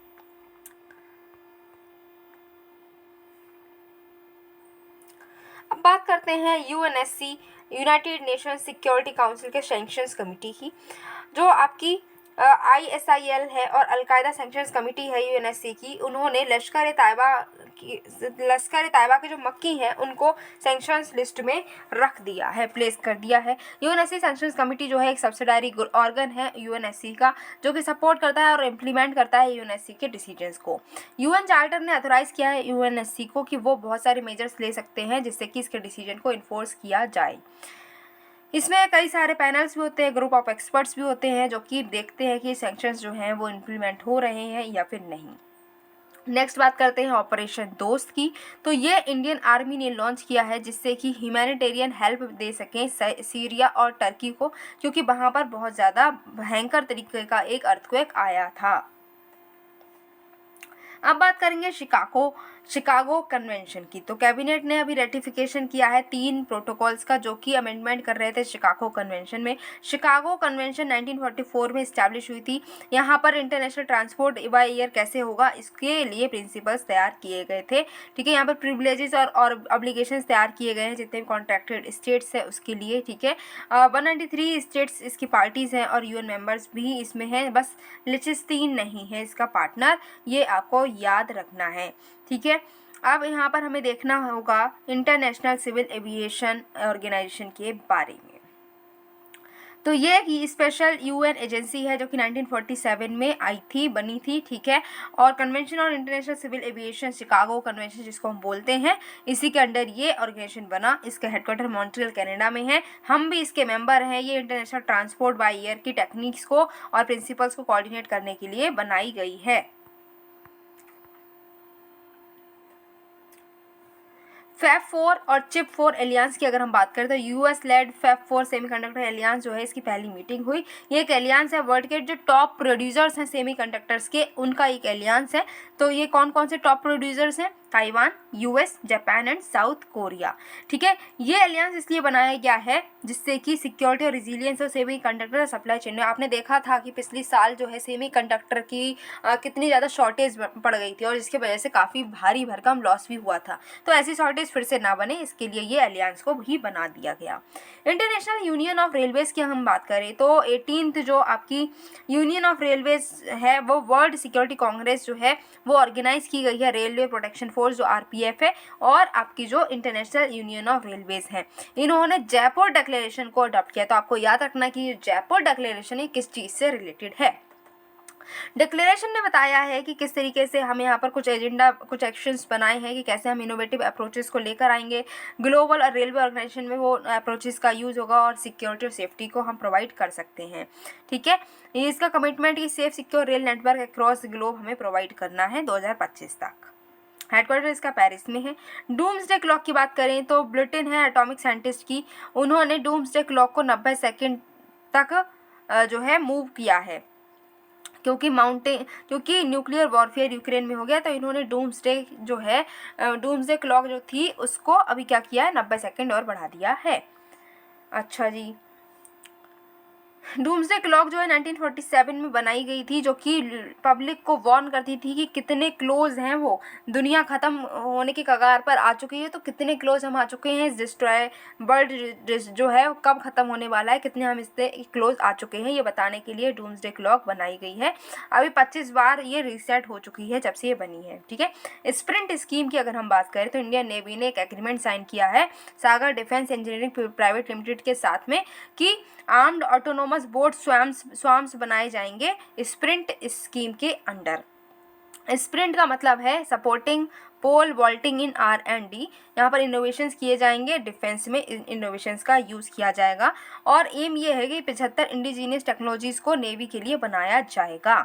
अब बात करते हैं UNSC, United Nations security council के सैंक्शंस कमेटी की। जो आपकी ISIL है और अलकायदा सैंक्शंस कमेटी है यूएनएससी की, उन्होंने लश्कर तैयबा के जो मक्की हैं उनको सैंक्शंस लिस्ट में रख दिया है, प्लेस कर दिया है। यूएनएससी सैंक्शंस कमेटी जो है एक सब्सिडारी ऑर्गन है यूएनएससी का, जो कि सपोर्ट करता है और इम्प्लीमेंट करता है यूएनएससी के डिसीजंस को। यूएन चार्टर ने अथोराइज किया है यूएनएससी को कि वो बहुत सारे मेजर्स ले सकते हैं जिससे कि इसके डिसीजन को इन्फोर्स किया जाए। इसमें कई सारे पैनल्स भी होते हैं, ग्रुप ऑफ एक्सपर्ट्स भी होते हैं, जो कि देखते हैं कि सैंक्शंस जो हैं वो इम्प्लीमेंट हो रहे हैं या फिर नहीं। नेक्स्ट बात करते हैं ऑपरेशन दोस्त की। तो ये इंडियन आर्मी ने लॉन्च किया है जिससे कि ह्यूमैनिटेरियन हेल्प दे सकें सीरिया और टर्की को, क्योंकि वहाँ पर बहुत ज़्यादा भयंकर तरीके का एक अर्थक्वेक आया था। अब बात करेंगे शिकागो कन्वेंशन की। तो कैबिनेट ने अभी रेटिफिकेशन किया है 3 प्रोटोकॉल्स का, जो कि अमेंडमेंट कर रहे थे शिकागो कन्वेंशन में। शिकागो कन्वेंशन 1944 में इस्टेब्लिश हुई थी। यहाँ पर इंटरनेशनल ट्रांसपोर्ट बाय एयर कैसे होगा, इसके लिए प्रिंसिपल्स तैयार किए गए थे, ठीक है। यहाँ पर प्रिविलेजेस और ऑब्लिगेशंस तैयार किए गए हैं जितने भी कॉन्ट्रैक्टेड स्टेट्स है उसके लिए, ठीक है। 193 स्टेट्स इसकी पार्टीज हैं और यूएन मेंबर्स भी इसमें हैं, बस लिechtenstein नहीं है इसका पार्टनर, ये आपको याद रखना है, ठीक है। अब यहाँ पर हमें देखना होगा इंटरनेशनल सिविल एविएशन ऑर्गेनाइजेशन के बारे में। तो ये एक स्पेशल यूएन एजेंसी है जो कि 1947 में आई थी, बनी थी, ठीक है। और convention on international civil aviation, Chicago convention जिसको हम बोलते हैं, इसी के अंडर ये ऑर्गेनाइजेशन बना। इसका हेडक्वार्टर मॉन्ट्रियल कनाडा में है, हम भी इसके मेंबर हैं। ये इंटरनेशनल ट्रांसपोर्ट बाय एयर की टेक्निक्स को और प्रिंसिपल्स को कोऑर्डिनेट करने के लिए बनाई गई है। फैब 4 और चिप 4 एलियंस की अगर हम बात करें तो US led fab 4 semiconductor alliance जो है इसकी पहली मीटिंग हुई। ये एक एलियंस है, वर्ल्ड के जो टॉप प्रोड्यूसर्स हैं सेमीकंडक्टर्स के, उनका एक एलियंस है। तो ये कौन कौन से टॉप प्रोड्यूसर्स हैं? Taiwan, US, Japan and south Korea, ठीक है। ये एलियंस इसलिए बनाया गया है जिससे कि सिक्योरिटी और रिजिलियंस और सेमीकंडक्टर सप्लाई चेन में, आपने देखा था कि पिछले साल जो है सेमीकंडक्टर की कितनी ज़्यादा शॉर्टेज पड़ गई थी और जिसकी वजह से काफ़ी भारी भरकम लॉस भी हुआ था। तो ऐसी शॉर्टेज फिर से ना बने, इसके लिए ये एलियंस को भी बना दिया गया। इंटरनेशनल यूनियन ऑफ रेलवेज़ की हम बात करें तो 18th जो आपकी यूनियन ऑफ रेलवेज़ है वो वर्ल्ड सिक्योरिटी कांग्रेस जो है वो ऑर्गेनाइज की गई है। रेलवे प्रोटेक्शन फोर्स जो RPF है और आपकी जो इंटरनेशनल यूनियन ऑफ रेलवेज है, इन्होंने जयपुर डिक्लेरेशन को अडॉप्ट किया। तो आपको याद रखना कि ये जयपुर डिक्लेरेशन किस चीज़ से रिलेटेड है। डिक्लेरेशन ने बताया है कि किस तरीके से हम यहाँ पर कुछ एजेंडा, कुछ एक्शंस बनाए हैं कि कैसे हम इनोवेटिव अप्रोचेस को लेकर आएंगे, ग्लोबल और रेलवे ऑर्गेनाइजेशन में वो अप्रोचेस का यूज़ होगा और सिक्योरिटी और सेफ्टी को हम प्रोवाइड कर सकते हैं, ठीक है। ये इसका कमिटमेंट कि safe secure rail network across globe हमें प्रोवाइड करना है 2025 तक। हेडक्वार्टर इसका पेरिस में है। डूम्सडे क्लॉक की बात करें तो ब्रिटेन है एटॉमिक साइंटिस्ट की, उन्होंने डूम्सडे क्लॉक को 90 सेकेंड तक जो है मूव किया है, क्योंकि न्यूक्लियर वॉरफेयर यूक्रेन में हो गया। तो इन्होंने डूम्सडे क्लॉक जो थी उसको अभी क्या किया है, 90 सेकेंड और बढ़ा दिया है। अच्छा जी, डूम्सडे क्लॉक जो है 1947 में बनाई गई थी, जो कि पब्लिक को वार्न करती थी कि कितने क्लोज हैं वो, दुनिया ख़त्म होने की कगार पर आ चुकी है, तो कितने क्लोज हम आ चुके हैं, डिस्ट्रॉय वर्ल्ड जो है कब ख़त्म होने वाला है, कितने हम इससे क्लोज आ चुके हैं, ये बताने के लिए डूम्सडे क्लॉक बनाई गई है। अभी 25 बार ये रीसेट हो चुकी है जब से ये बनी है, ठीक है। स्प्रिंट स्कीम की अगर हम बात करें तो इंडियन नेवी ने एक एग्रीमेंट साइन किया है सागर डिफेंस इंजीनियरिंग प्राइवेट लिमिटेड के साथ में कि आर्म्ड ऑटोनोमस बोट स्वाम्स बनाए जाएंगे स्प्रिंट स्कीम के अंडर। स्प्रिंट का मतलब है सपोर्टिंग पोल वॉल्टिंग इन R&D। यहाँ पर इनोवेशंस किए जाएंगे, डिफेंस में इनोवेशंस का यूज़ किया जाएगा और एम ये है कि 75 इंडिजीनियस टेक्नोलॉजीज़ को नेवी के लिए बनाया जाएगा।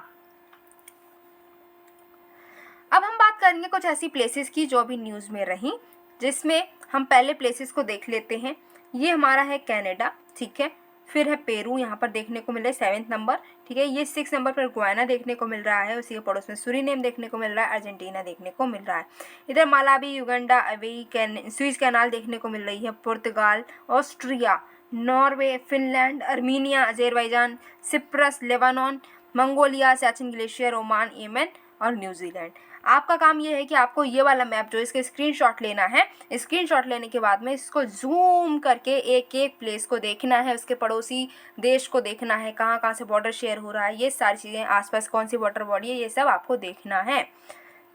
अब हम बात करेंगे कुछ ऐसी प्लेसेस की जो अभी न्यूज़ में रहीं, जिसमें हम पहले प्लेसेस को देख लेते हैं। ये हमारा है कनाडा, ठीक है। फिर है पेरू, यहाँ पर देखने को मिल रहा है 7th नंबर, ठीक है। ये 6 नंबर पर गुयाना देखने को मिल रहा है, उसी के पड़ोस में सूरीनेम देखने को मिल रहा है, अर्जेंटीना देखने को मिल रहा है। इधर Malawi, Uganda, Abyei, Suez canal देखने को मिल रही है, Portugal, Austria, Norway, Finland, Armenia, Azerbaijan, Cyprus, Lebanon, Mongolia, Siachen glacier, Oman, Yemen और न्यूजीलैंड। आपका काम ये है कि आपको ये वाला मैप जो इसके स्क्रीनशॉट लेना है। स्क्रीनशॉट लेने के बाद में इसको जूम करके एक एक प्लेस को देखना है, उसके पड़ोसी देश को देखना है, कहाँ कहाँ से बॉर्डर शेयर हो रहा है, ये सारी चीज़ें, आसपास कौन सी वाटर बॉडी है, ये सब आपको देखना है।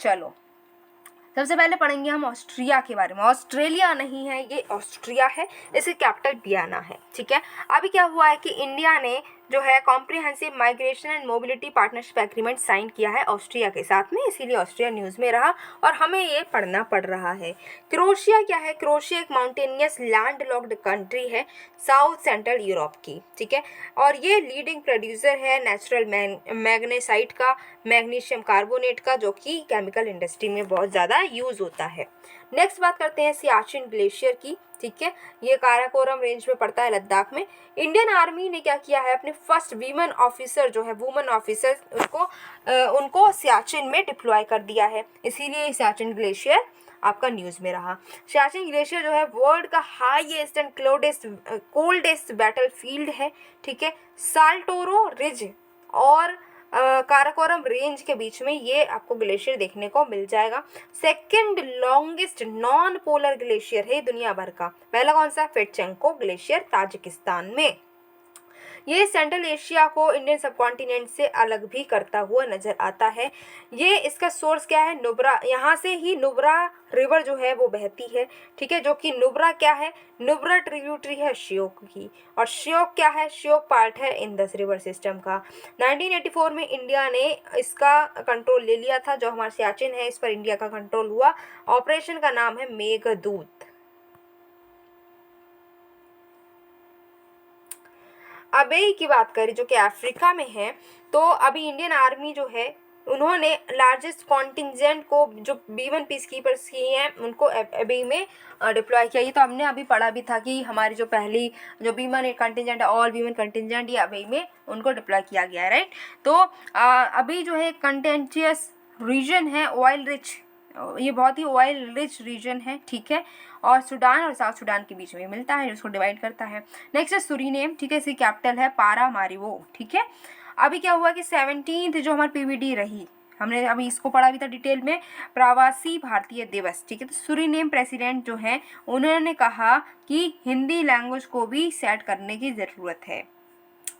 चलो सबसे पहले पढ़ेंगे हम ऑस्ट्रिया के बारे में। ऑस्ट्रेलिया नहीं है, ये ऑस्ट्रिया है, इसकी कैपिटल वियना है, ठीक है। अभी क्या हुआ है कि इंडिया ने जो है comprehensive migration and mobility partnership agreement sign किया है ऑस्ट्रिया के साथ में, इसीलिए ऑस्ट्रिया न्यूज़ में रहा और हमें ये पढ़ना पड़ रहा है। क्रोएशिया क्या है? क्रोएशिया एक माउंटेनियस लैंड लॉक्ड कंट्री है साउथ सेंट्रल यूरोप की, ठीक है। और ये लीडिंग प्रोड्यूसर है नेचुरल मैग्नेसाइट का, मैग्नीशियम कार्बोनेट का, जो कि केमिकल इंडस्ट्री में बहुत ज़्यादा यूज़ होता है। नेक्स्ट बात करते हैं सियाचिन ग्लेशियर की, ठीक है। ये काराकोरम रेंज में पड़ता है लद्दाख में। इंडियन आर्मी ने क्या किया है, अपने फर्स्ट वीमेन ऑफिसर जो है, वुमेन ऑफिसर, उनको सियाचिन में डिप्लॉय कर दिया है, इसीलिए सियाचिन ग्लेशियर आपका न्यूज़ में रहा। सियाचिन ग्लेशियर जो है वर्ल्ड का highest and coldest battle field है, ठीक है। साल्टोरो रिज और काराकोरम रेंज के बीच में ये आपको ग्लेशियर देखने को मिल जाएगा। Second longest non polar glacier है दुनिया भर का। पहला कौन सा? फेटचेंको ग्लेशियर ताजिकिस्तान में। ये सेंट्रल एशिया को इंडियन सबकॉन्टिनेंट से अलग भी करता हुआ नजर आता है। ये इसका सोर्स क्या है? नुब्रा, यहाँ से ही नुब्रा रिवर जो है वो बहती है, ठीक है। जो कि नुब्रा क्या है? नुब्रा ट्रिब्यूटरी है श्योक की, और श्योक क्या है? श्योक पार्ट है इंदस रिवर सिस्टम का। 1984 में इंडिया ने इसका कंट्रोल ले लिया था, जो हमारा सियाचिन है इस पर इंडिया का कंट्रोल हुआ। ऑपरेशन का नाम है मेघदूत। अबेई की बात करें जो कि अफ्रीका में है, तो अभी इंडियन आर्मी जो है उन्होंने लार्जेस्ट कॉन्टिजेंट को, जो B1 पीस कीपर्स की हैं, उनको अबेई में डिप्लॉय किया। ये तो हमने अभी पढ़ा भी था कि हमारी जो पहली जो B1 कंटिजेंट है, ऑल B1 कंटिजेंट, ये अबेई में उनको डिप्लॉय किया गया है, राइट। तो अभी जो है कंटेंटियस रीजन है, ऑयल रिच, ये बहुत ही ऑयल रिच रीजन है, ठीक है। और सूडान और साउथ सूडान के बीच में मिलता है, उसको डिवाइड करता है। नेक्स्ट है सूरीनेम, ठीक है। इसकी कैपिटल है पारामारिबो, ठीक है। अभी क्या हुआ कि 17th जो हमारी PVD रही, हमने अभी इसको पढ़ा भी था डिटेल में, प्रवासी भारतीय दिवस, ठीक है। तो सूरीनेम प्रेसिडेंट जो है उन्होंने कहा कि हिंदी लैंग्वेज को भी सेट करने की ज़रूरत है।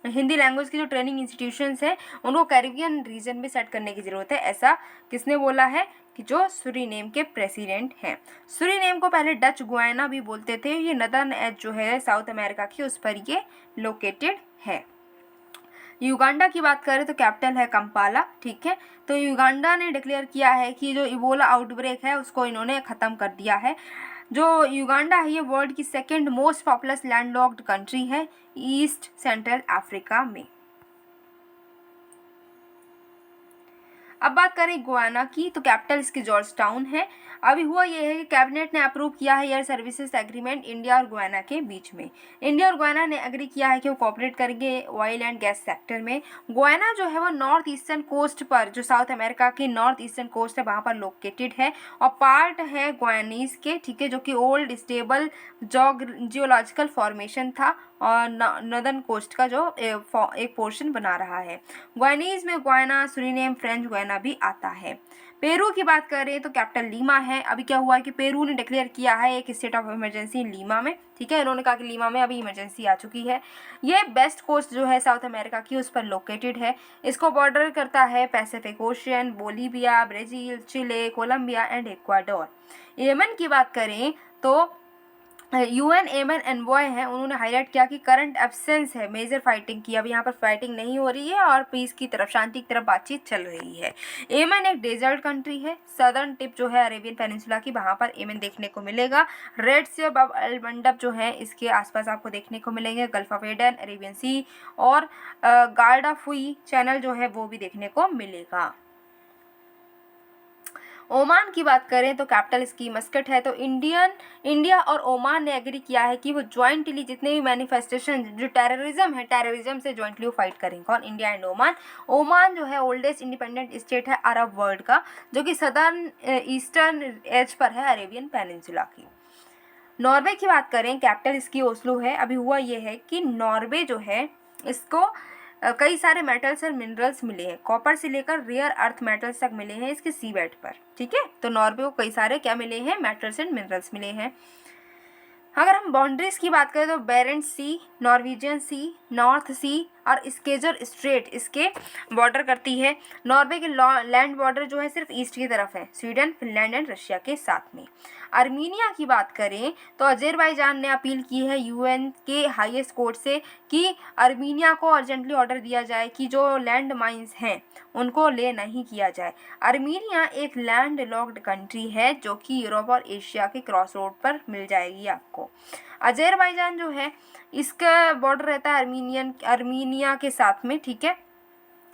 हिंदी लैंग्वेज की जो ट्रेनिंग इंस्टीट्यूशंस हैं उनको कैरिबियन रीजन में सेट करने की ज़रूरत है, ऐसा किसने बोला है? कि जो सूरीनेम के प्रेसिडेंट हैं। सूरीनेम को पहले डच गुयाना भी बोलते थे। ये नदर्न एज जो है साउथ अमेरिका की, उस पर ये लोकेटेड है। युगांडा की बात करें तो कैपिटल है कंपाला, ठीक है। तो युगांडा ने डिक्लेयर किया है कि जो इबोला आउटब्रेक है उसको इन्होंने ख़त्म कर दिया है। जो युगांडा है ये वर्ल्ड की second most populous landlocked country है ईस्ट सेंट्रल अफ्रीका में। अब बात करें गुयाना की, तो कैपिटल इसकी जॉर्ज टाउन है। अभी हुआ ये है कि कैबिनेट ने अप्रूव किया है एयर सर्विसेज एग्रीमेंट इंडिया और गुयाना के बीच में। इंडिया और गुयाना ने एग्री किया है कि वो कोऑपरेट करेंगे ऑयल एंड गैस सेक्टर में। गुयाना जो है वो नॉर्थ ईस्टर्न कोस्ट पर, जो साउथ अमेरिका की नॉर्थ ईस्टर्न कोस्ट है वहाँ पर लोकेटेड है और पार्ट है गुयानीज के, ठीक है, जो कि ओल्ड स्टेबल जियोलॉजिकल फॉर्मेशन था और नॉर्दर्न कोस्ट का जो एक पोर्शन बना रहा है। गुयानीज में गुयाना, सूरीनेम, फ्रेंच गुयाना भी आता है। पेरू की बात करें तो कैपिटल लीमा है। अभी क्या हुआ है कि पेरू ने डिक्लेयर किया है एक स्टेट ऑफ इमरजेंसी लीमा में, ठीक है। इन्होंने कहा कि लीमा में अभी इमरजेंसी आ चुकी है। ये वेस्ट कोस्ट जो है साउथ अमेरिका की, उस पर लोकेटेड है। इसको बॉर्डर करता है Pacific Ocean, Bolivia, Brazil, Chile, Colombia and Ecuador. Yemen की बात करें तो UN एमन एनवॉय हैं, उन्होंने हाईलाइट किया कि करंट एब्सेंस है मेजर फाइटिंग की, अभी यहाँ पर फाइटिंग नहीं हो रही है और पीस की तरफ, शांति की तरफ बातचीत चल रही है। एमन एक डेजर्ट कंट्री है, सदर्न टिप जो है अरेबियन पेनिनसुला की, वहाँ पर एमन देखने को मिलेगा। रेड सी और बाब अल मंडब जो है इसके आसपास आपको देखने को मिलेंगे। गल्फ ऑफ एडन, अरेबियन सी और गार्ड ऑफ हुई चैनल जो है वो भी देखने को मिलेगा। ओमान की बात करें तो कैपिटल इसकी मस्कट है। तो इंडिया और ओमान ने एग्री किया है कि वो ज्वाइंटली जितने भी मैनिफेस्टेशन जो टेररिज्म है, टेररिज्म से ज्वाइंटली वो फाइट करेंगे। और इंडिया एंड ओमान। ओमान जो है ओल्डेस्ट इंडिपेंडेंट स्टेट है अरब वर्ल्ड का, जो कि सदर्न ईस्टर्न एज पर है अरेबियन पेनिनसुला की। नॉर्वे की बात करें, कैपिटल इसकी ओस्लो है। अभी हुआ ये है कि नॉर्वे जो है इसको कई सारे मेटल्स और मिनरल्स मिले हैं, कॉपर से लेकर रेयर अर्थ मेटल्स तक मिले हैं इसके सी बेड पर। ठीक है, तो नॉर्वे को कई सारे क्या मिले हैं, मेटल्स एंड मिनरल्स मिले हैं। अगर हम बाउंड्रीज की बात करें तो बेरेंट सी, नॉर्वेजियन सी, नॉर्थ सी और स्केजर स्ट्रेट इसके बॉर्डर करती है। नॉर्वे के लैंड बॉर्डर जो है सिर्फ ईस्ट की तरफ है, स्वीडन, फिनलैंड एंड रशिया के साथ में। आर्मीनिया की बात करें तो अजरबैजान ने अपील की है UN के हाईएस्ट कोर्ट से कि आर्मीनिया को अर्जेंटली ऑर्डर दिया जाए कि जो लैंड माइंस हैं उनको ले नहीं किया जाए। आर्मीनिया एक लैंड लॉक्ड कंट्री है जो कि यूरोप और एशिया के क्रॉस रोड पर मिल जाएगी आपको। अजरबैजान जो है इसका बॉर्डर रहता है आर्मीनिया के साथ में। ठीक है,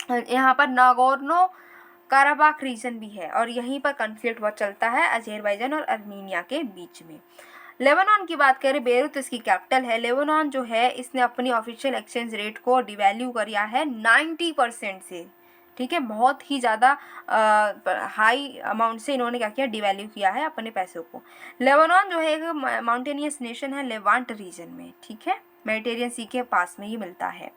यहाँ पर नागोर्नो काराबाख रीजन भी है और यहीं पर कन्फ्लिक्ट बहुत चलता है अजरबैजान और आर्मीनिया के बीच में। लेबनान की बात करें, बेरूत इसकी कैपिटल है। लेबनान जो है इसने अपनी ऑफिशियल एक्सचेंज रेट को डिवैल्यू किया है 90% से। ठीक है, बहुत ही ज़्यादा हाई अमाउंट से इन्होंने क्या किया, डिवैल्यू किया है अपने पैसों को। लेबनान जो है एक माउंटेनियस नेशन है लेवांट रीजन में। ठीक है, मेडिटेरियन सी के पास में ही मिलता है।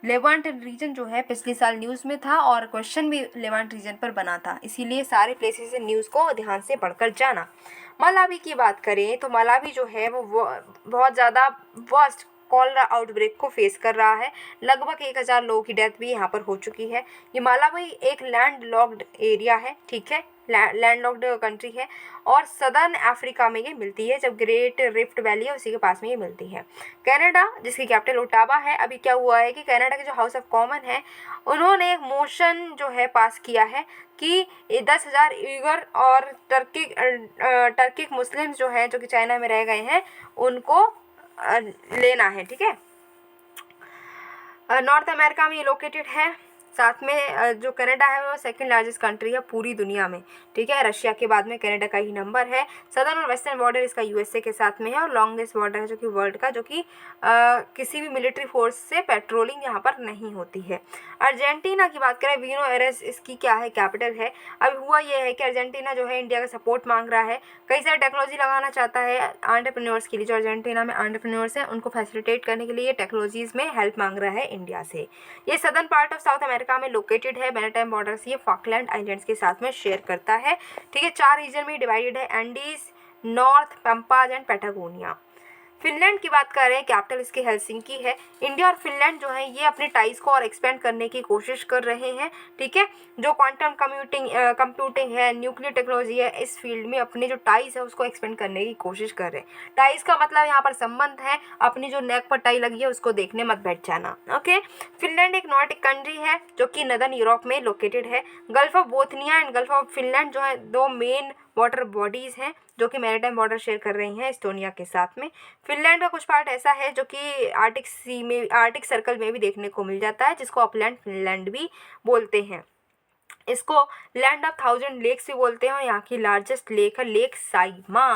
लेवांट रीजन जो है पिछले साल न्यूज़ में था और क्वेश्चन भी लेवांट रीजन पर बना था, इसीलिए सारे प्लेसेस से न्यूज़ को ध्यान से पढ़कर जाना। मलावी की बात करें तो मलावी जो है वो बहुत ज़्यादा वर्स्ट कॉलरा आउटब्रेक को फेस कर रहा है। लगभग 1000 लोगों की डेथ भी यहाँ पर हो चुकी है। ये मलावी एक लैंड लॉक्ड एरिया है। ठीक है, लैंड लॉक्ड कंट्री है और सदर्न अफ्रीका में ये मिलती है, जब ग्रेट रिफ्ट वैली है उसी के पास में ये मिलती है। कनाडा जिसकी कैपिटल ओटावा है, अभी क्या हुआ है कि कनाडा के जो हाउस ऑफ कॉमन है उन्होंने एक मोशन जो है पास किया है कि 10,000 ईगर और टर्किक मुस्लिम्स जो हैं जो कि चाइना में रह गए हैं उनको लेना है। ठीक है, नॉर्थ अमेरिका में ये लोकेटेड है। साथ में जो कनाडा है वो सेकंड लार्जेस्ट कंट्री है पूरी दुनिया में। ठीक है, रशिया के बाद में कनाडा का ही नंबर है। सदर्न और वेस्टर्न बॉर्डर इसका USA के साथ में है और लॉन्गेस्ट बॉर्डर है जो कि वर्ल्ड का, जो कि किसी भी मिलिट्री फोर्स से पेट्रोलिंग यहाँ पर नहीं होती है। अर्जेंटीना की बात करें, ब्यूनोस एयर्स इसकी क्या है, कैपिटल है। अब हुआ ये है कि अर्जेंटीना जो है इंडिया का सपोर्ट मांग रहा है, कई सारी टेक्नोलॉजी लगाना चाहता है एंटरप्रेन्योर्स के लिए। जो अर्जेंटीना में एंटरप्रेन्योर्स हैं उनको फैसिलिटेट करने के लिए टेक्नोलॉजीज़ में हेल्प मांग रहा है इंडिया से। ये southern part of south America में लोकेटेड है। मैरीटाइम बॉर्डर से ये फॉकलैंड आइलैंड्स के साथ में शेयर करता है। ठीक है, 4 रीजन में डिवाइडेड है, Andes, north, Pampas and Patagonia. Finland की बात कर रहे हैं, कैपिटल इसकी हेलसिंकी है। इंडिया और फिनलैंड जो है ये अपने टाइज को और एक्सपेंड करने की कोशिश कर रहे हैं। ठीक है, जो क्वांटम कंप्यूटिंग है, न्यूक्लियर टेक्नोलॉजी है, इस फील्ड में अपने जो टाइज है उसको एक्सपेंड करने की कोशिश कर रहे हैं। टाइज का मतलब यहाँ पर संबंध है, अपनी जो नेक पर टाई लगी है उसको देखने मत बैठ जाना। ओके, फिनलैंड एक नॉर्डिक कंट्री है जो कि नदर्न यूरोप में लोकेटेड है। Gulf of Bothnia and gulf of Finland जो है 2 मेन वाटर बॉडीज़ हैं जो कि मैरीटाइम बॉर्डर शेयर कर रही हैं एस्टोनिया के साथ में। फिनलैंड का कुछ पार्ट ऐसा है जो कि आर्टिक सर्कल में भी देखने को मिल जाता है, जिसको अपलैंड फिनलैंड भी बोलते हैं। इसको लैंड ऑफ 1000 लेक्स भी बोलते हैं और यहाँ की लार्जेस्ट लेक है लेक साइमा।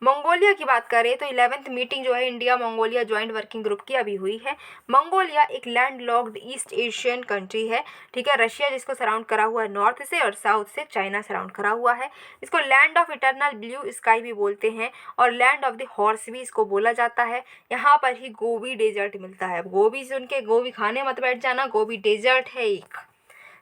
मंगोलिया की बात करें तो 11th मीटिंग जो है India Mongolia joint working group की अभी हुई है। मंगोलिया एक land locked east Asian country है। ठीक है, रशिया जिसको सराउंड करा हुआ है नॉर्थ से और साउथ से चाइना सराउंड करा हुआ है। इसको land of eternal blue sky भी बोलते हैं और लैंड ऑफ द हॉर्स भी इसको बोला जाता है। यहाँ पर ही गोबी डेजर्ट मिलता है। गोबी सुन के गोबी खाने मत बैठ जाना, गोबी डेजर्ट है एक।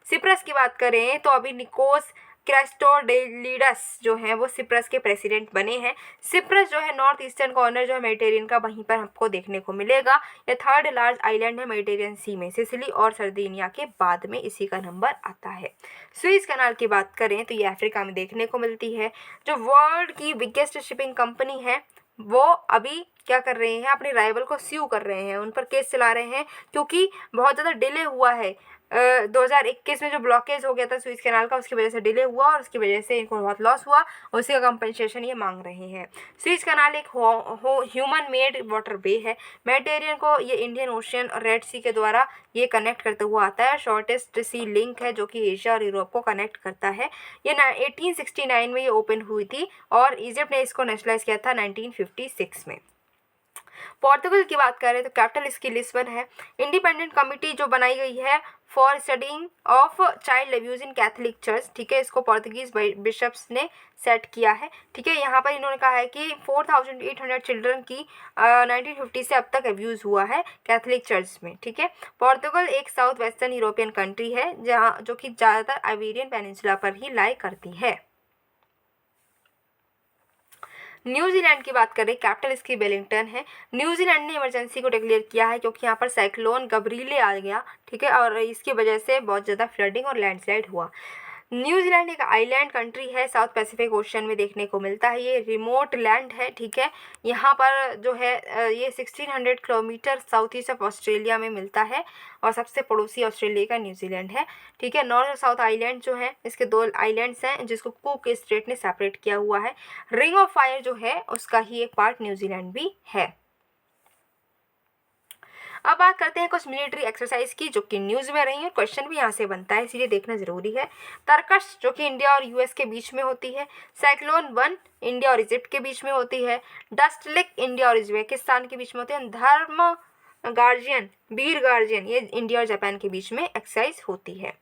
सिप्रस की बात करें तो अभी निकोस क्रिस्टोडेलिडस जो है वो सिप्रस के प्रेसिडेंट बने हैं। सिप्रस जो है नॉर्थ ईस्टर्न कॉर्नर जो है मेडिटेरियन का, वहीं पर आपको देखने को मिलेगा। ये थर्ड लार्ज आइलैंड है मेडिटेरियन सी में, सिसिली और सर्दिनिया के बाद में इसी का नंबर आता है। सुएज कनाल की बात करें तो ये अफ्रीका में देखने को मिलती है। जो वर्ल्ड की बिगेस्ट शिपिंग कंपनी है वो अभी क्या कर रहे हैं, अपने राइवल को स्यू कर रहे हैं, उन पर केस चला रहे हैं क्योंकि बहुत ज़्यादा डिले हुआ है। 2021 में जो ब्लॉकेज हो गया था सुएज कैनाल का, उसकी वजह से डिले हुआ और उसकी वजह से इनको बहुत लॉस हुआ, उसी का कंपनसेशन ये मांग रहे हैं। सुएज कैनाल एक ह्यूमन मेड वाटर वे है। मेडिटेरियन को ये इंडियन ओशियन और रेड सी के द्वारा ये कनेक्ट करते हुआ आता है। शॉर्टेस्ट सी लिंक है जो कि एशिया और यूरोप को कनेक्ट करता है। ये 1869 में ये ओपन हुई थी और इजिप्ट ने इसको नेशनलाइज किया था 1956 में। पोर्तुगल की बात करें तो कैपिटल इसकी लिस्बन है। इंडिपेंडेंट कमिटी जो बनाई गई है for studying of child abuse in Catholic church, ठीक है, इसको पोर्तुगीज बिशप्स ने सेट किया है। ठीक है, यहाँ पर इन्होंने कहा है कि 4800 चिल्ड्रन की 1950 से अब तक अब्यूज़ हुआ है कैथोलिक चर्च में। ठीक है, पोर्तुगल एक साउथ वेस्टर्न यूरोपियन कंट्री है जहाँ जो कि ज़्यादातर आइबेरियन पेनिनसुला पर ही लाई करती है। न्यूजीलैंड की बात करें, कैपिटल इसकी वेलिंगटन है। न्यूजीलैंड ने इमरजेंसी को डिक्लेयर किया है क्योंकि यहाँ पर साइक्लोन गब्रीले आ गया, ठीक है, और इसकी वजह से बहुत ज़्यादा फ्लडिंग और लैंडस्लाइड हुआ। न्यूजीलैंड एक आइलैंड कंट्री है, साउथ पैसिफिक ओशन में देखने को मिलता है। ये रिमोट लैंड है, ठीक है, यहाँ पर जो है ये 1600 kilometre south east of Australia में मिलता है और सबसे पड़ोसी ऑस्ट्रेलिया का न्यूजीलैंड है। ठीक है, नॉर्थ और साउथ आइलैंड जो है इसके 2 आइलैंड्स हैं जिसको कुक स्टेट ने सेपरेट किया हुआ है। रिंग ऑफ फायर जो है उसका ही एक पार्ट न्यूजीलैंड भी है। अब बात करते हैं कुछ मिलिट्री एक्सरसाइज की जो कि न्यूज़ में रही है, क्वेश्चन भी यहाँ से बनता है इसलिए देखना जरूरी है। तरकश जो कि इंडिया और यूएस के बीच में होती है। साइक्लोन 1 इंडिया और इजिप्ट के बीच में होती है। डस्टलिक इंडिया और उज्बेकिस्तान के बीच में होती है। धर्म गार्जियन, वीर गार्जियन, ये इंडिया और जापान के बीच में एक्सरसाइज होती है।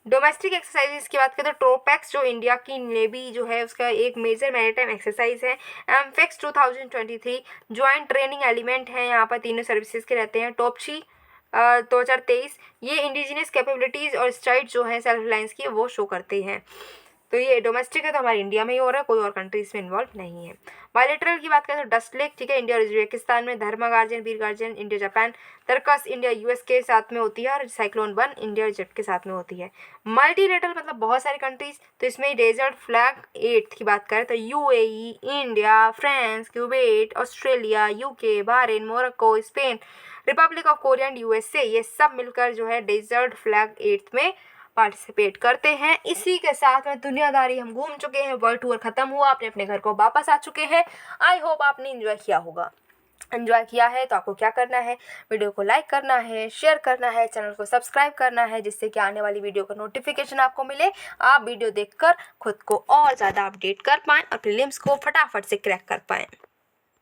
डोमेस्टिक एक्सरसाइजेस की बात करें तो ट्रोपैक्स जो इंडिया की नेवी जो है उसका एक मेजर मैरीटाइम एक्सरसाइज है। एमफेक्स 2023 ज्वाइंट ट्रेनिंग एलिमेंट है, यहाँ पर तीनों सर्विसेज के रहते हैं। टॉपची 2023 ये इंडिजिनियस कैपेबिलिटीज़ और स्ट्राइड जो है सेल्फ रिलायंस की वो शो करते हैं। तो ये डोमेस्टिक है तो हमारे इंडिया में ही हो रहा है, कोई और कंट्री इसमें इन्वॉल्व नहीं है। बायलैटरल की बात करें तो डस्ट लेक, ठीक है, इंडिया और उज्बेकिस्तान में। Dharma Guardian, Veer Guardian, India Japan. Tarkash India US के साथ में होती है और साइक्लोन 1 इंडिया और इजिप्ट के साथ में होती है। मल्टीलेटरल मतलब बहुत सारी कंट्रीज, तो इसमें डेजर्ट फ्लैग 8 की बात करें तो UAE, India, France, Kuwait, Australia, UK, Bahrain, Morocco, Spain, Republic of Korea and USA, ये सब मिलकर जो है डेजर्ट फ्लैग 8 में पार्टिसिपेट करते हैं। इसी के साथ में दुनियादारी हम घूम चुके हैं, वर्ल्ड टूर खत्म हुआ, अपने अपने घर को वापस आ चुके हैं। आई होप आपने एंजॉय किया होगा। एंजॉय किया है तो आपको क्या करना है, वीडियो को लाइक करना है, शेयर करना है, चैनल को सब्सक्राइब करना है जिससे कि आने वाली वीडियो का नोटिफिकेशन आपको मिले, आप वीडियो देखकर खुद को और ज़्यादा अपडेट कर पाएँ और प्रीलिम्स को फटाफट से क्रैक कर पाएँ।